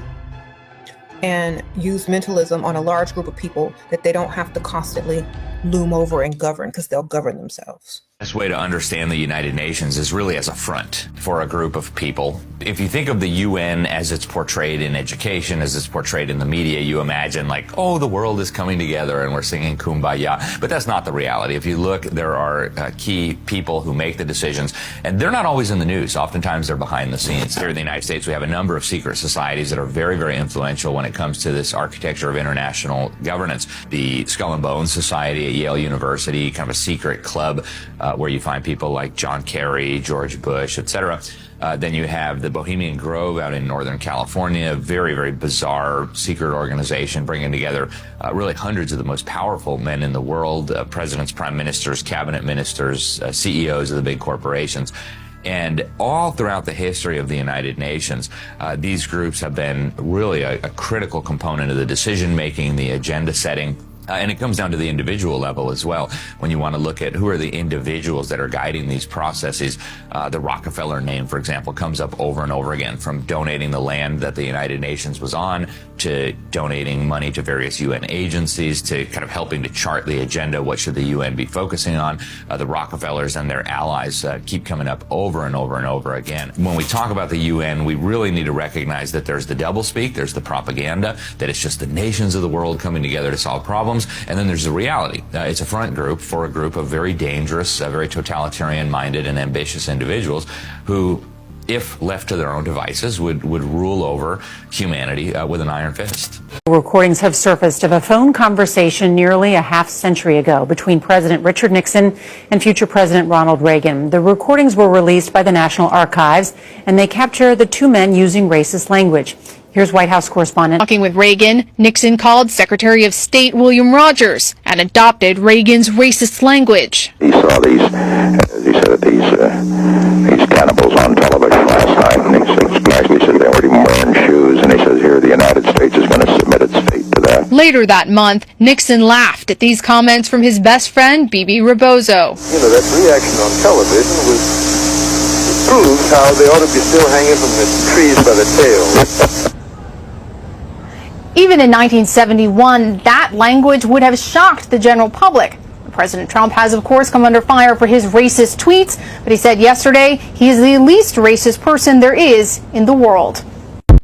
and use mentalism on a large group of people that they don't have to constantly loom over and govern, because they'll govern themselves. The best way to understand the United Nations is really as a front for a group of people. If you think of the UN as it's portrayed in education, as it's portrayed in the media, you imagine like, oh, the world is coming together and we're singing Kumbaya. But that's not the reality. If you look, there are key people who make the decisions, and they're not always in the news. Oftentimes they're behind the scenes. Here in the United States, we have a number of secret societies that are very, very influential when it comes to this architecture of international governance. The Skull and Bones Society at Yale University, kind of a secret club where you find people like John Kerry, George Bush, etc. Then you have the Bohemian Grove out in Northern California, very, very bizarre secret organization bringing together really hundreds of the most powerful men in the world, presidents, prime ministers, cabinet ministers, CEOs of the big corporations. And all throughout the history of the United Nations, these groups have been really a critical component of the decision-making, the agenda setting. And it comes down to the individual level as well. When you want to look at who are the individuals that are guiding these processes, the Rockefeller name, for example, comes up over and over again, from donating the land that the United Nations was on, to donating money to various UN agencies, to kind of helping to chart the agenda. What should the UN be focusing on? The Rockefellers and their allies keep coming up over and over and over again. When we talk about the UN, we really need to recognize that there's the doublespeak, there's the propaganda, that it's just the nations of the world coming together to solve problems, and then there's the reality. It's a front group for a group of very dangerous, very totalitarian-minded and ambitious individuals who, if left to their own devices, would rule over humanity with an iron fist. Recordings have surfaced of a phone conversation nearly a half century ago between President Richard Nixon and future President Ronald Reagan. The recordings were released by the National Archives, and they capture the two men using racist language. Here's White House correspondent. Talking with Reagan, Nixon called Secretary of State William Rogers and adopted Reagan's racist language. He saw these, as he said, these cannibals on television last night, and he actually said they weren't even wearing shoes, and he says here the United States is going to submit its fate to that. Later that month, Nixon laughed at these comments from his best friend, Bibi Rebozo. You know, that reaction on television proves how they ought to be still hanging from the trees by the tail. Even in 1971, that language would have shocked the general public. President Trump has, of course, come under fire for his racist tweets, but he said yesterday he is the least racist person there is in the world.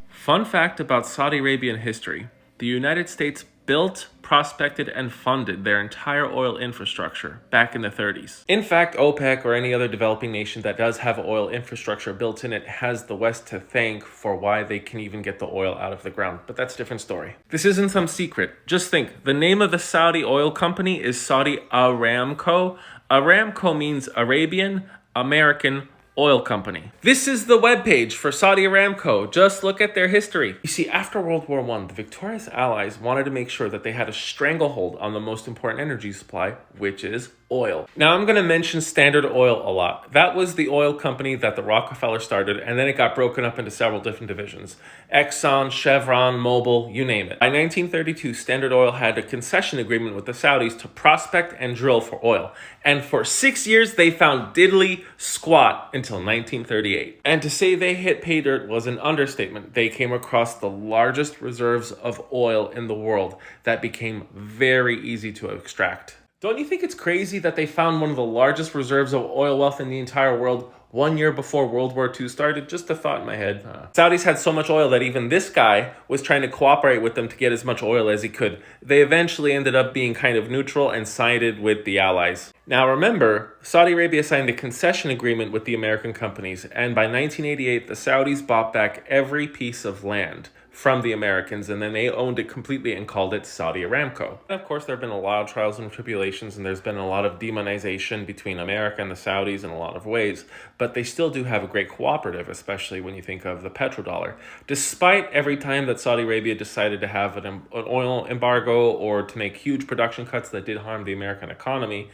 Fun fact about Saudi Arabian history: the United States built, prospected, and funded their entire oil infrastructure back in the 30s. In fact, OPEC or any other developing nation that does have oil infrastructure built in it has the West to thank for why they can even get the oil out of the ground. But that's a different story. This isn't some secret. Just think, the name of the Saudi oil company is Saudi Aramco. Aramco means Arabian American Oil Company. This is the webpage for Saudi Aramco. Just look at their history. You see, after World War I, the victorious allies wanted to make sure that they had a stranglehold on the most important energy supply, which is oil. Now, I'm going to mention Standard Oil a lot. That was the oil company that the Rockefeller started, and then it got broken up into several different divisions. Exxon, Chevron, Mobil, you name it. By 1932, Standard Oil had a concession agreement with the Saudis to prospect and drill for oil. And for 6 years, they found diddly squat until 1938. And to say they hit pay dirt was an understatement. They came across the largest reserves of oil in the world that became very easy to extract. Don't you think it's crazy that they found one of the largest reserves of oil wealth in the entire world 1 year before World War II started? Just a thought in my head. Saudis had so much oil that even this guy was trying to cooperate with them to get as much oil as he could. They eventually ended up being kind of neutral and sided with the Allies. Now remember, Saudi Arabia signed a concession agreement with the American companies, and by 1988, the Saudis bought back every piece of land from the Americans, and then they owned it completely and called it Saudi Aramco. And of course, there have been a lot of trials and tribulations, and there's been a lot of demonization between America and the Saudis in a lot of ways, but they still do have a great cooperative, especially when you think of the petrodollar. Despite every time that Saudi Arabia decided to have an oil embargo or to make huge production cuts that did harm the American economy,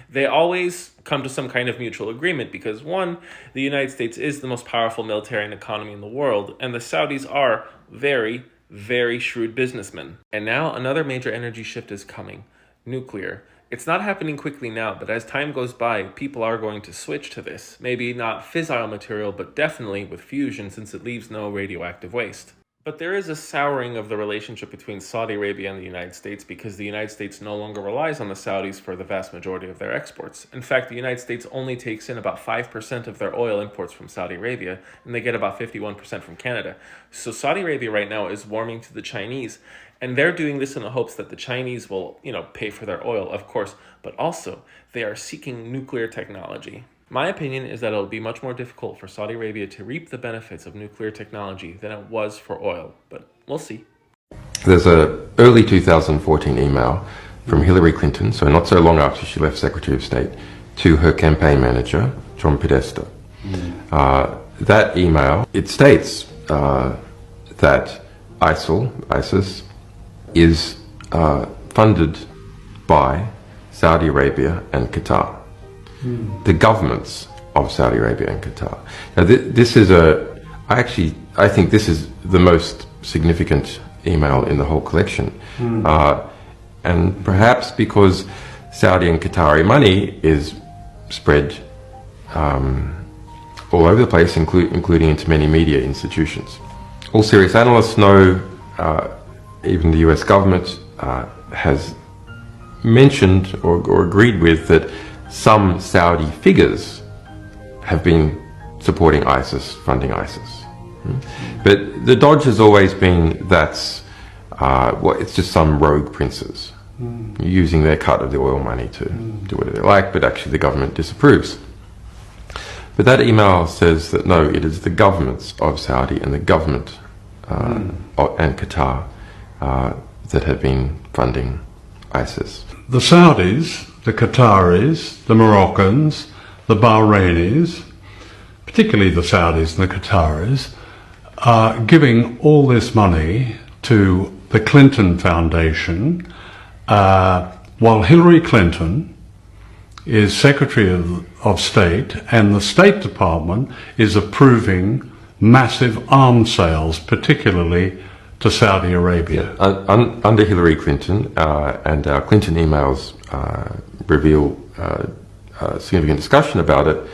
they always come to some kind of mutual agreement because, one, the United States is the most powerful military and economy in the world, and the Saudis are very, very shrewd businessmen. And now another major energy shift is coming: nuclear. It's not happening quickly now, but as time goes by, people are going to switch to this. Maybe not fissile material, but definitely with fusion, since it leaves no radioactive waste. But there is a souring of the relationship between Saudi Arabia and the United States because the United States no longer relies on the Saudis for the vast majority of their exports. In fact, the United States only takes in about 5% of their oil imports from Saudi Arabia, and they get about 51% from Canada. So Saudi Arabia right now is warming to the Chinese, and they're doing this in the hopes that the Chinese will, pay for their oil, of course, but also they are seeking nuclear technology. My opinion is that it'll be much more difficult for Saudi Arabia to reap the benefits of nuclear technology than it was for oil, but we'll see. There's an early 2014 email from Hillary Clinton, so not so long after she left Secretary of State, to her campaign manager, John Podesta. That email, it states that ISIS, is funded by Saudi Arabia and Qatar. The governments of Saudi Arabia and Qatar. Now, I think this is the most significant email in the whole collection. And perhaps because Saudi and Qatari money is spread all over the place, including into many media institutions. All serious analysts know, even the US government has mentioned or agreed with that some Saudi figures have been supporting ISIS, funding ISIS. But the dodge has always been that's it's just some rogue princes using their cut of the oil money to do whatever they like, but actually the government disapproves. But that email says that no, it is the governments of Saudi and the government and Qatar that have been funding ISIS. The Saudis, the Qataris, the Moroccans, the Bahrainis, particularly the Saudis and the Qataris, are giving all this money to the Clinton Foundation, while Hillary Clinton is Secretary of State and the State Department is approving massive arms sales, particularly to Saudi Arabia. Under Hillary Clinton, and our Clinton emails reveal significant discussion about it,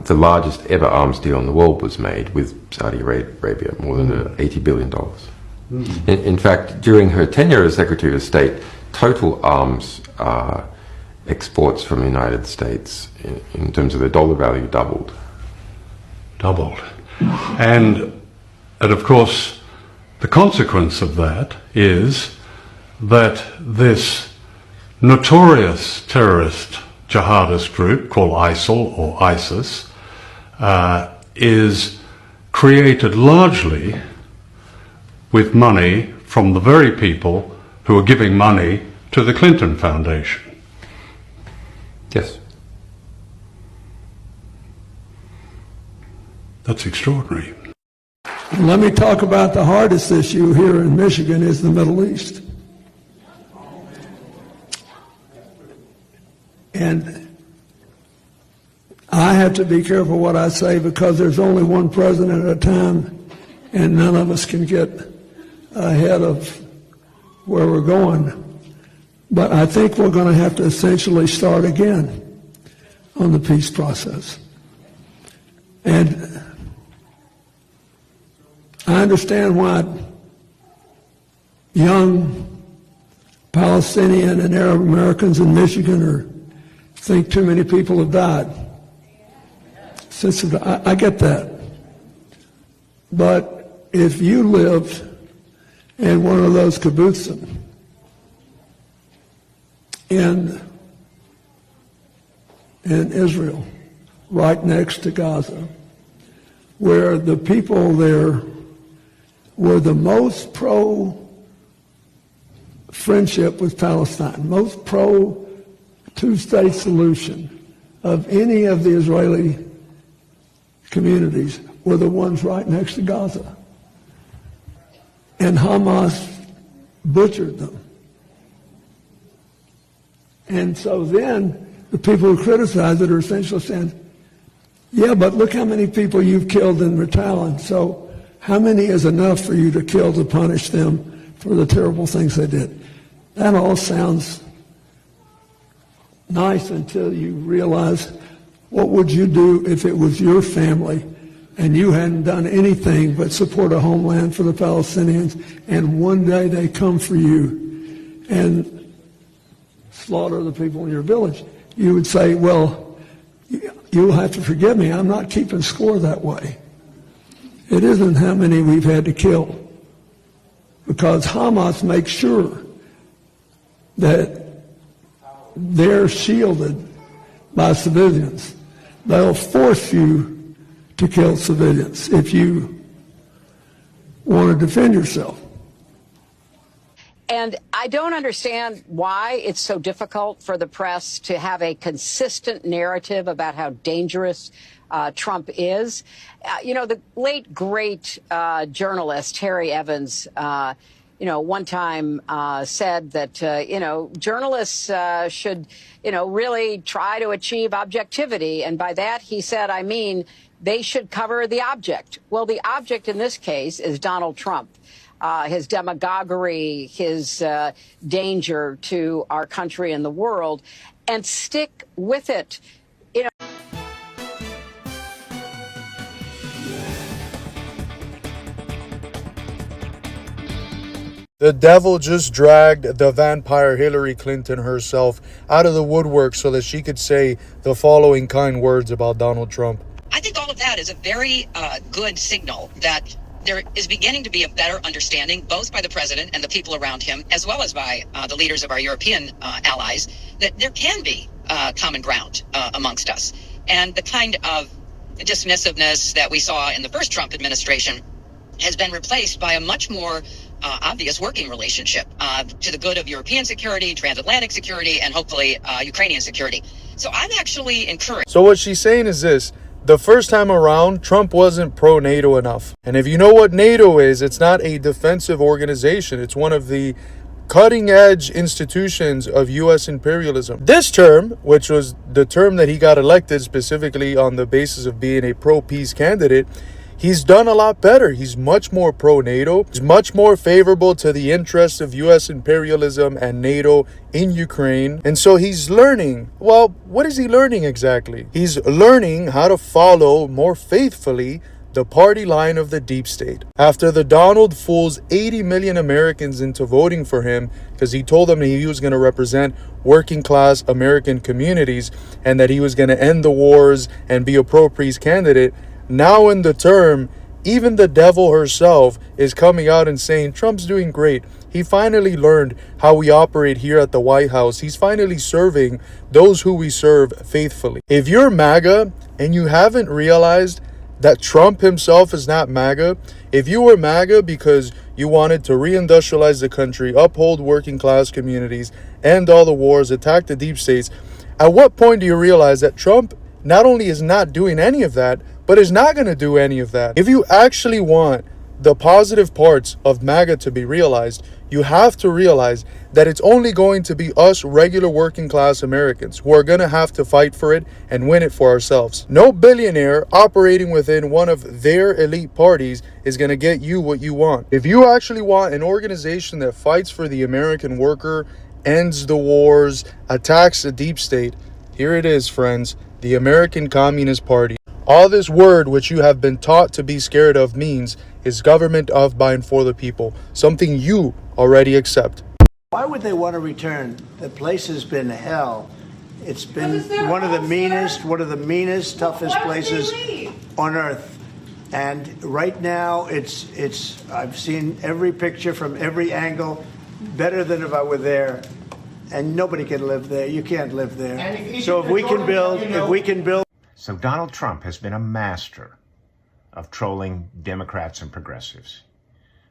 the largest ever arms deal in the world was made with Saudi Arabia, more than $80 billion. In fact, during her tenure as Secretary of State, total arms exports from the United States, in terms of their dollar value, doubled. And of course, the consequence of that is that this notorious terrorist jihadist group called ISIL or ISIS is created largely with money from the very people who are giving money to the Clinton Foundation. Yes. That's extraordinary. Let me talk about the hardest issue here in Michigan is the Middle East. And I have to be careful what I say because there's only one president at a time and none of us can get ahead of where we're going. But I think we're going to have to essentially start again on the peace process. And I understand why young Palestinian and Arab Americans in Michigan think too many people have died. I get that. But if you lived in one of those kibbutzim in Israel, right next to Gaza, where the people there were the most pro-friendship with Palestine, most pro-two-state solution of any of the Israeli communities, were the ones right next to Gaza. And Hamas butchered them. And so then the people who criticize it are essentially saying, yeah, but look how many people you've killed in Ritalin. So how many is enough for you to kill to punish them for the terrible things they did? That all sounds nice until you realize, what would you do if it was your family and you hadn't done anything but support a homeland for the Palestinians, and one day they come for you and slaughter the people in your village? You would say, well, you'll have to forgive me, I'm not keeping score that way. It isn't how many we've had to kill, because Hamas makes sure that they're shielded by civilians. They'll force you to kill civilians if you want to defend yourself. And I don't understand why it's so difficult for the press to have a consistent narrative about how dangerous Trump is. The late, great journalist, Harry Evans, one time said that, journalists should, really try to achieve objectivity. And by that, he said, I mean, they should cover the object. Well, the object in this case is Donald Trump. His demagoguery, his danger to our country and the world, and stick with it. The devil just dragged the vampire Hillary Clinton herself out of the woodwork so that she could say the following kind words about Donald Trump. I think all of that is a very good signal that there is beginning to be a better understanding, both by the president and the people around him, as well as by the leaders of our European allies, that there can be common ground amongst us. And the kind of dismissiveness that we saw in the first Trump administration has been replaced by a much more obvious working relationship to the good of European security, transatlantic security, and hopefully Ukrainian security. So I'm actually encouraged. So what she's saying is this. The first time around, Trump wasn't pro-NATO enough. And if you know what NATO is, it's not a defensive organization. It's one of the cutting-edge institutions of U.S. imperialism. This term, which was the term that he got elected specifically on the basis of being a pro-peace candidate, he's done a lot better. He's much more pro-NATO. He's much more favorable to the interests of U.S. imperialism and NATO in Ukraine. And so he's learning. Well, what is he learning exactly? He's learning how to follow more faithfully the party line of the deep state. After the Donald fools 80 million Americans into voting for him because he told them he was going to represent working class American communities and that he was going to end the wars and be a pro-peace candidate, now in the term, even the devil herself is coming out and saying Trump's doing great. He finally learned how we operate here at the White House. He's finally serving those who we serve faithfully. If you're MAGA and you haven't realized that Trump himself is not MAGA, if you were MAGA because you wanted to reindustrialize the country, uphold working class communities, end all the wars, attack the deep states, at what point do you realize that Trump not only is not doing any of that, but is not going to do any of that? If you actually want the positive parts of MAGA to be realized, you have to realize that it's only going to be us regular working class Americans who are going to have to fight for it and win it for ourselves. No billionaire operating within one of their elite parties is going to get you what you want. If you actually want an organization that fights for the American worker, ends the wars, attacks the deep state, here it is, friends, the American Communist Party. All this word which you have been taught to be scared of means is government of, by, and for the people, something you already accept. Why would they want to return? The place has been hell. It's been one of the meanest, toughest places on earth. And right now, I've seen every picture from every angle, better than if I were there. And nobody can live there. You can't live there. So if we can build. So Donald Trump has been a master of trolling Democrats and progressives.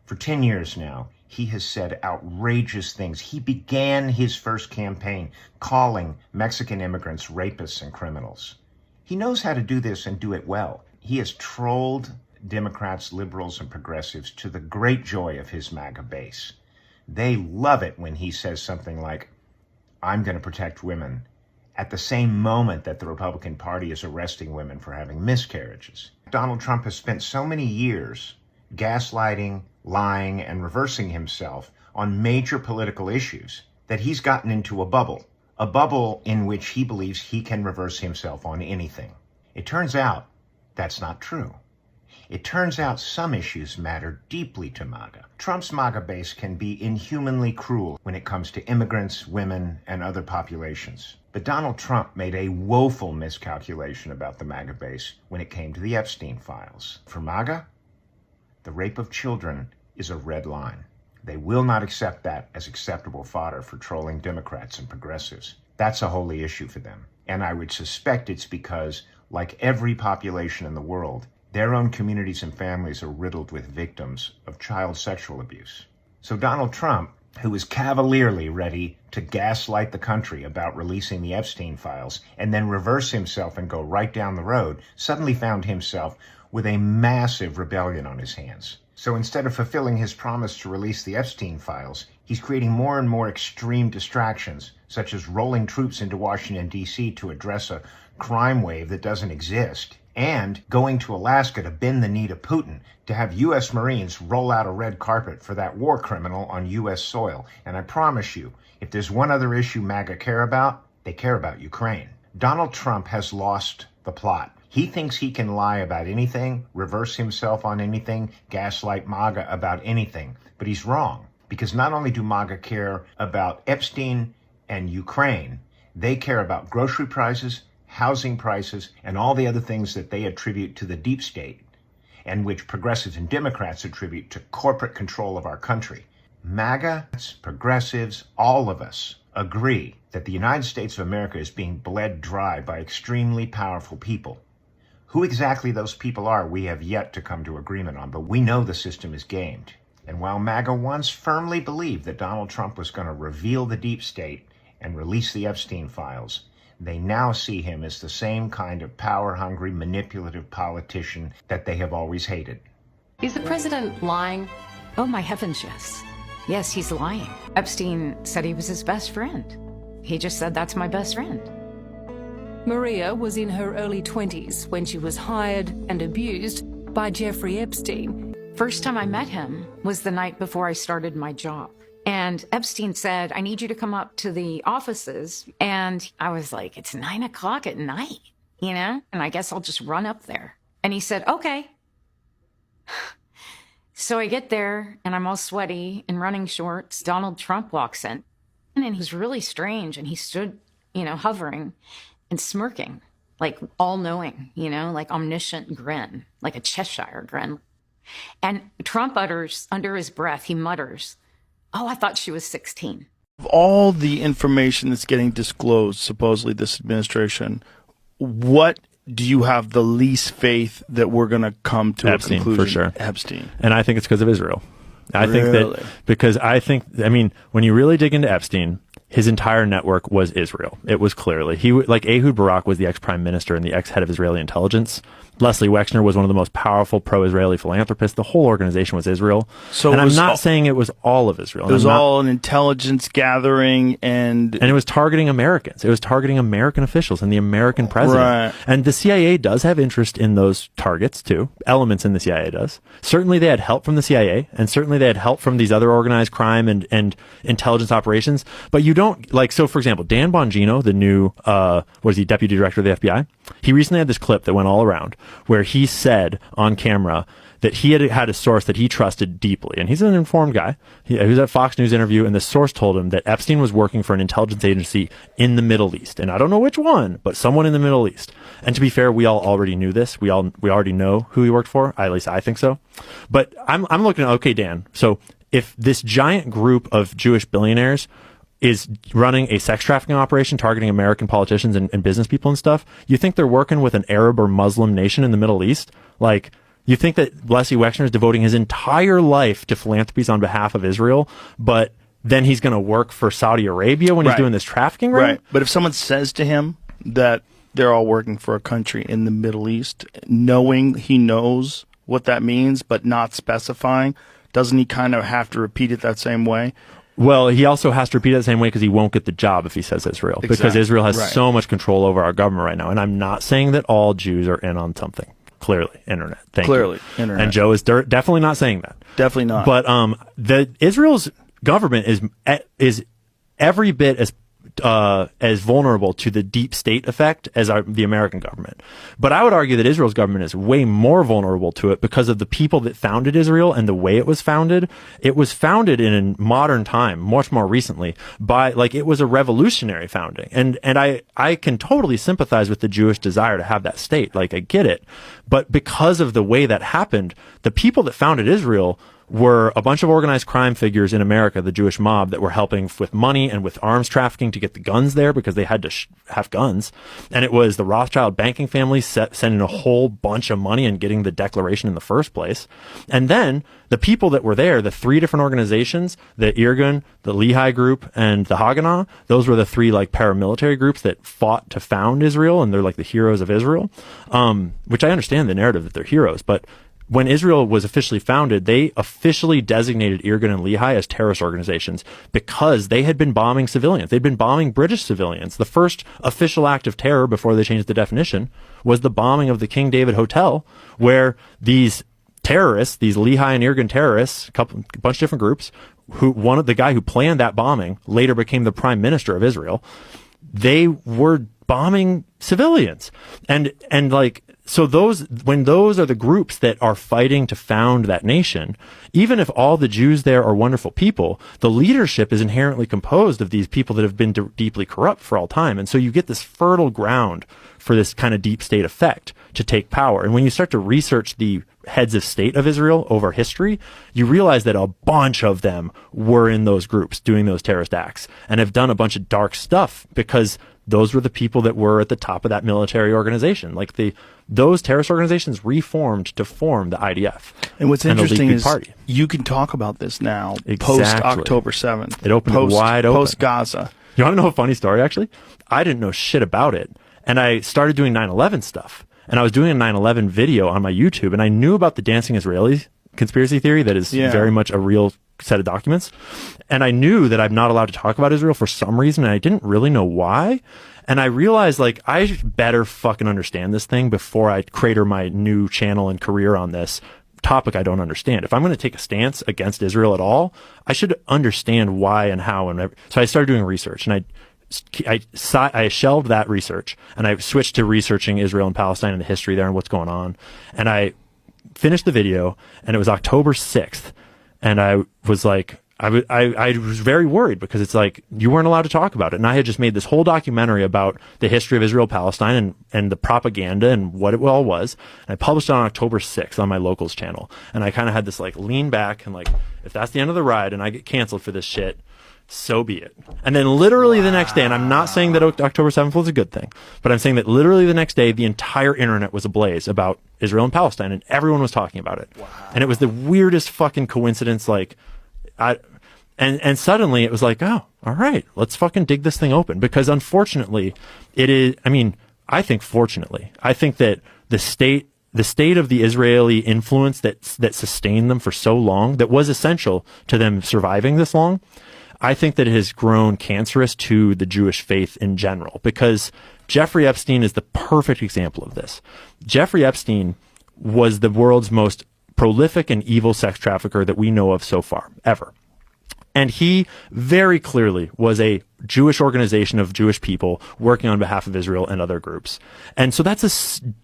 For 10 years now, he has said outrageous things. He began his first campaign calling Mexican immigrants rapists and criminals. He knows how to do this and do it well. He has trolled Democrats, liberals, and progressives to the great joy of his MAGA base. They love it when he says something like, I'm going to protect women, at the same moment that the Republican Party is arresting women for having miscarriages. Donald Trump has spent so many years gaslighting, lying, and reversing himself on major political issues that he's gotten into a bubble in which he believes he can reverse himself on anything. It turns out that's not true. It turns out some issues matter deeply to MAGA. Trump's MAGA base can be inhumanly cruel when it comes to immigrants, women, and other populations. But Donald Trump made a woeful miscalculation about the MAGA base when it came to the Epstein files. For MAGA, the rape of children is a red line. They will not accept that as acceptable fodder for trolling Democrats and progressives. That's a holy issue for them. And I would suspect it's because, like every population in the world, their own communities and families are riddled with victims of child sexual abuse. So Donald Trump, who is cavalierly ready to gaslight the country about releasing the Epstein files and then reverse himself and go right down the road, suddenly found himself with a massive rebellion on his hands. So instead of fulfilling his promise to release the Epstein files, he's creating more and more extreme distractions, such as rolling troops into Washington, D.C. to address a crime wave that doesn't exist, and going to Alaska to bend the knee to Putin to have U.S. Marines roll out a red carpet for that war criminal on U.S. soil. And I promise you, if there's one other issue MAGA care about, they care about Ukraine. Donald Trump has lost the plot. He thinks he can lie about anything, reverse himself on anything, gaslight MAGA about anything. But he's wrong, because not only do MAGA care about Epstein and Ukraine, they care about grocery prices, housing prices, and all the other things that they attribute to the deep state, and which progressives and Democrats attribute to corporate control of our country. MAGA, progressives, all of us agree that the United States of America is being bled dry by extremely powerful people. Who exactly those people are, we have yet to come to agreement on, but we know the system is gamed. And while MAGA once firmly believed that Donald Trump was going to reveal the deep state and release the Epstein files, they now see him as the same kind of power-hungry, manipulative politician that they have always hated. Is the president lying? Oh, my heavens, yes. Yes, he's lying. Epstein said he was his best friend. He just said, that's my best friend. Maria was in her early 20s when she was hired and abused by Jeffrey Epstein. First time I met him was the night before I started my job. And Epstein said, I need you to come up to the offices. And I was like, it's 9 o'clock at night, you know? And I guess I'll just run up there. And he said, okay. So I get there and I'm all sweaty in running shorts. Donald Trump walks in and he was really strange. And he stood, you know, hovering and smirking, like all-knowing, you know, like omniscient grin, like a Cheshire grin. And Trump utters, under his breath, he mutters, oh, I thought she was 16. Of all the information that's getting disclosed, supposedly this administration, what do you have the least faith that we're going to come to Epstein, a conclusion? for sure. Epstein. And I think it's because of Israel. I Really? think that because I mean, when you really dig into Epstein, his entire network was Israel. It was clearly like Ehud Barak was the ex-prime minister and the ex-head of Israeli intelligence. Leslie Wexner was one of the most powerful pro-Israeli philanthropists. The whole organization was Israel. So and it I'm was not saying it was all of Israel. It was all an intelligence gathering and it was targeting Americans. It was targeting American officials and the American president. Right. And the CIA does have interest in those targets too. Elements in the CIA does. Certainly they had help from the CIA, and certainly they had help from these other organized crime and intelligence operations. But you don't, like, so for example, Dan Bongino, the new, deputy director of the FBI? He recently had this clip that went all around where he said on camera that he had a source that he trusted deeply. And he's an informed guy. He was at a Fox News interview, and the source told him that Epstein was working for an intelligence agency in the Middle East. And I don't know which one, but someone in the Middle East. And to be fair, we all already knew this. We already know who he worked for. At least I think so. But I'm looking at, okay, Dan, so if this giant group of Jewish billionaires is running a sex trafficking operation targeting American politicians and business people and stuff, you think they're working with an Arab or Muslim nation in the Middle East? Like, you think that Leslie Wexner is devoting his entire life to philanthropies on behalf of Israel, but then he's going to work for Saudi Arabia when he's doing this trafficking ring? Right. But if someone says to him that they're all working for a country in the Middle East, knowing he knows what that means, but not specifying, doesn't he kind of have to repeat it that same way? Well, he also has to repeat it the same way because he won't get the job if he says Israel. Because Exactly. Israel has Right. so much control over our government right now. And I'm not saying that all Jews are in on something. Clearly, internet. Thank Clearly, you. internet. And Joe is definitely not saying that. Definitely not. But the Israel's government is every bit as vulnerable to the deep state effect as the American government. But I would argue that Israel's government is way more vulnerable to it because of the people that founded Israel and the way it was founded. It was founded in a modern time, much more recently, by, like, it was a revolutionary founding. And I can totally sympathize with the Jewish desire to have that state. Like, I get it. But because of the way that happened, the people that founded Israel were a bunch of organized crime figures in America, the Jewish mob, that were helping with money and with arms trafficking to get the guns there because they had to have guns. And it was the Rothschild banking family sending a whole bunch of money and getting the declaration in the first place. And then the people that were there, the three different organizations, the Irgun, the Lehi group, and the Haganah, those were the three, like, paramilitary groups that fought to found Israel, and they're like the heroes of Israel, which I understand the narrative that they're heroes, but when Israel was officially founded, they officially designated Irgun and Lehi as terrorist organizations because they had been bombing civilians. They'd been bombing British civilians. The first official act of terror before they changed the definition was the bombing of the King David Hotel, where these terrorists, these Lehi and Irgun terrorists, a bunch of different groups, the guy who planned that bombing later became the prime minister of Israel. They were bombing civilians. And like, so when those are the groups that are fighting to found that nation, even if all the Jews there are wonderful people, the leadership is inherently composed of these people that have been deeply corrupt for all time. And so you get this fertile ground for this kind of deep state effect to take power. And when you start to research the heads of state of Israel over history, you realize that a bunch of them were in those groups doing those terrorist acts and have done a bunch of dark stuff because those were the people that were at the top of that military organization. Like those terrorist organizations reformed to form the IDF. And what's interesting is party. You can talk about this now, Exactly. post October 7th. It opened wide open. Post Gaza. You want to know a funny story, actually? I didn't know shit about it. And I started doing 9/11 stuff. And I was doing a 9/11 video on my YouTube, and I knew about the Dancing Israelis conspiracy theory that is very much a real set of documents. And I knew that I'm not allowed to talk about Israel for some reason, and I didn't really know why. And I realized, like, I better fucking understand this thing before I crater my new channel and career on this topic I don't understand. If I'm going to take a stance against Israel at all, I should understand why and how. And so I started doing research, and I shelved that research, and I switched to researching Israel and Palestine and the history there and what's going on. And I finished the video, and it was October 6th. And I was like, I was very worried because it's like, you weren't allowed to talk about it. And I had just made this whole documentary about the history of Israel, Palestine, and the propaganda and what it all was. And I published it on October 6th on my locals channel. And I kind of had this like lean back and like, if that's the end of the ride and I get canceled for this shit, so be it. And then literally the next day, and I'm not saying that October 7th was a good thing, but I'm saying that literally the next day, the entire internet was ablaze about Israel and Palestine, and everyone was talking about it. Wow. And it was the weirdest fucking coincidence. Like, and suddenly it was like, oh, all right, let's fucking dig this thing open. Because unfortunately, it is, I think fortunately, I think that the state of the Israeli influence that sustained them for so long, that was essential to them surviving this long, I think that it has grown cancerous to the Jewish faith in general, because Jeffrey Epstein is the perfect example of this. Jeffrey Epstein was the world's most prolific and evil sex trafficker that we know of so far, ever. And he very clearly was a Jewish organization of Jewish people working on behalf of Israel and other groups. And so that's a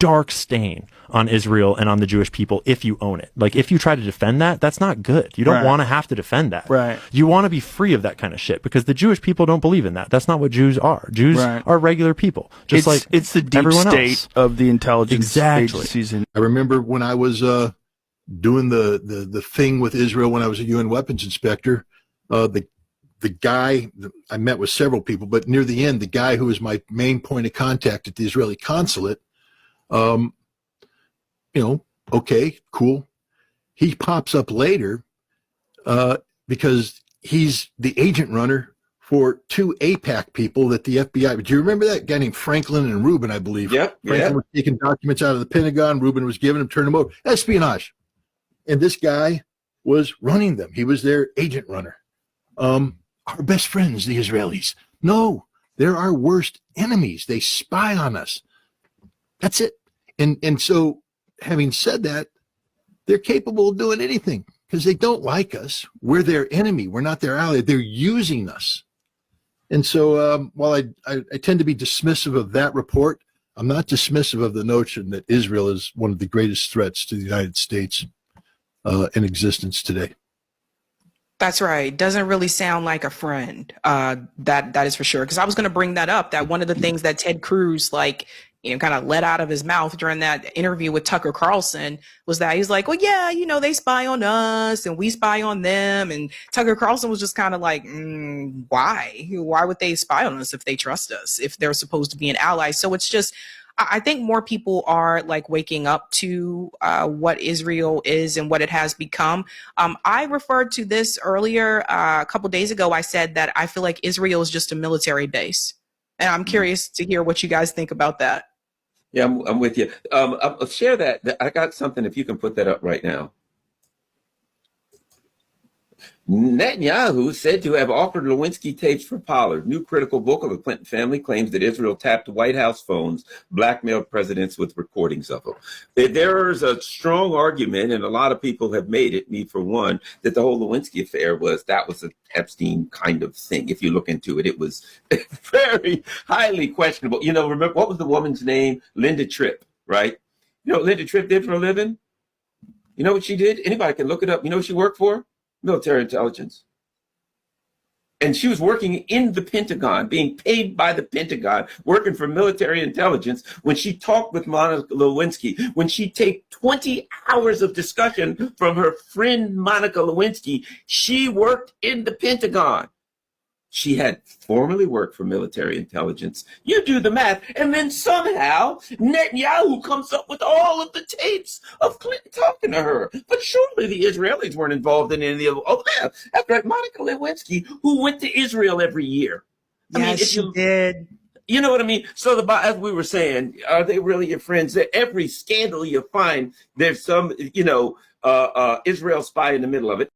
dark stain on Israel and on the Jewish people if you own it. Like, if you try to defend that, that's not good. You don't want to have to defend that. Right. You want to be free of that kind of shit, because the Jewish people don't believe in that. That's not what Jews are. Jews are regular people. Just it's the deep state else. of the intelligence agencies. I remember when I was doing the thing with Israel when I was a UN weapons inspector, the guy, I met with several people, but near the end, the guy who was my main point of contact at the Israeli consulate, okay, cool. He pops up later because he's the agent runner for two AIPAC people that the FBI, do you remember that guy named Franklin and Rubin, I believe? Yep. Franklin was taking documents out of the Pentagon. Rubin was giving them, turning them over. Espionage. And this guy was running them. He was their agent runner. Our best friends, the Israelis. No, they're our worst enemies. They spy on us. That's it. And so, having said that, they're capable of doing anything because they don't like us. We're their enemy. We're not their ally. They're using us. And so, while I tend to be dismissive of that report, I'm not dismissive of the notion that Israel is one of the greatest threats to the United States in existence today. That's right. Doesn't really sound like a friend. That is for sure. Because I was going to bring that up. That one of the things that Ted Cruz, kind of let out of his mouth during that interview with Tucker Carlson was that he's like, well, yeah, they spy on us and we spy on them. And Tucker Carlson was just kind of like, why? Why would they spy on us if they trust us, if they're supposed to be an ally? So it's just, I think more people are waking up to what Israel is and what it has become. I referred to this earlier a couple days ago. I said that I feel like Israel is just a military base. And I'm curious to hear what you guys think about that. Yeah, I'm with you. I'll share that. I got something, if you can put that up right now. Netanyahu said to have offered Lewinsky tapes for Pollard. New critical book of the Clinton family claims that Israel tapped White House phones, blackmailed presidents with recordings of them. There's a strong argument, and a lot of people have made it, me for one, that the whole Lewinsky affair was an Epstein kind of thing. If you look into it, it was very highly questionable. You know, remember, what was the woman's name? Linda Tripp, right? You know what Linda Tripp did for a living? You know what she did? Anybody can look it up. You know what she worked for? Military intelligence. And she was working in the Pentagon, being paid by the Pentagon, working for military intelligence when she talked with Monica Lewinsky, when she taped 20 hours of discussion from her friend Monica Lewinsky. She worked in the Pentagon. She had formerly worked for military intelligence. You do the math. And then somehow Netanyahu comes up with all of the tapes of Clinton talking to her. But surely the Israelis weren't involved in any of that's right, Monica Lewinsky, who went to Israel every year. Yes, she did. You know what I mean? So as we were saying, are they really your friends? Every scandal you find, there's some, Israel spy in the middle of it.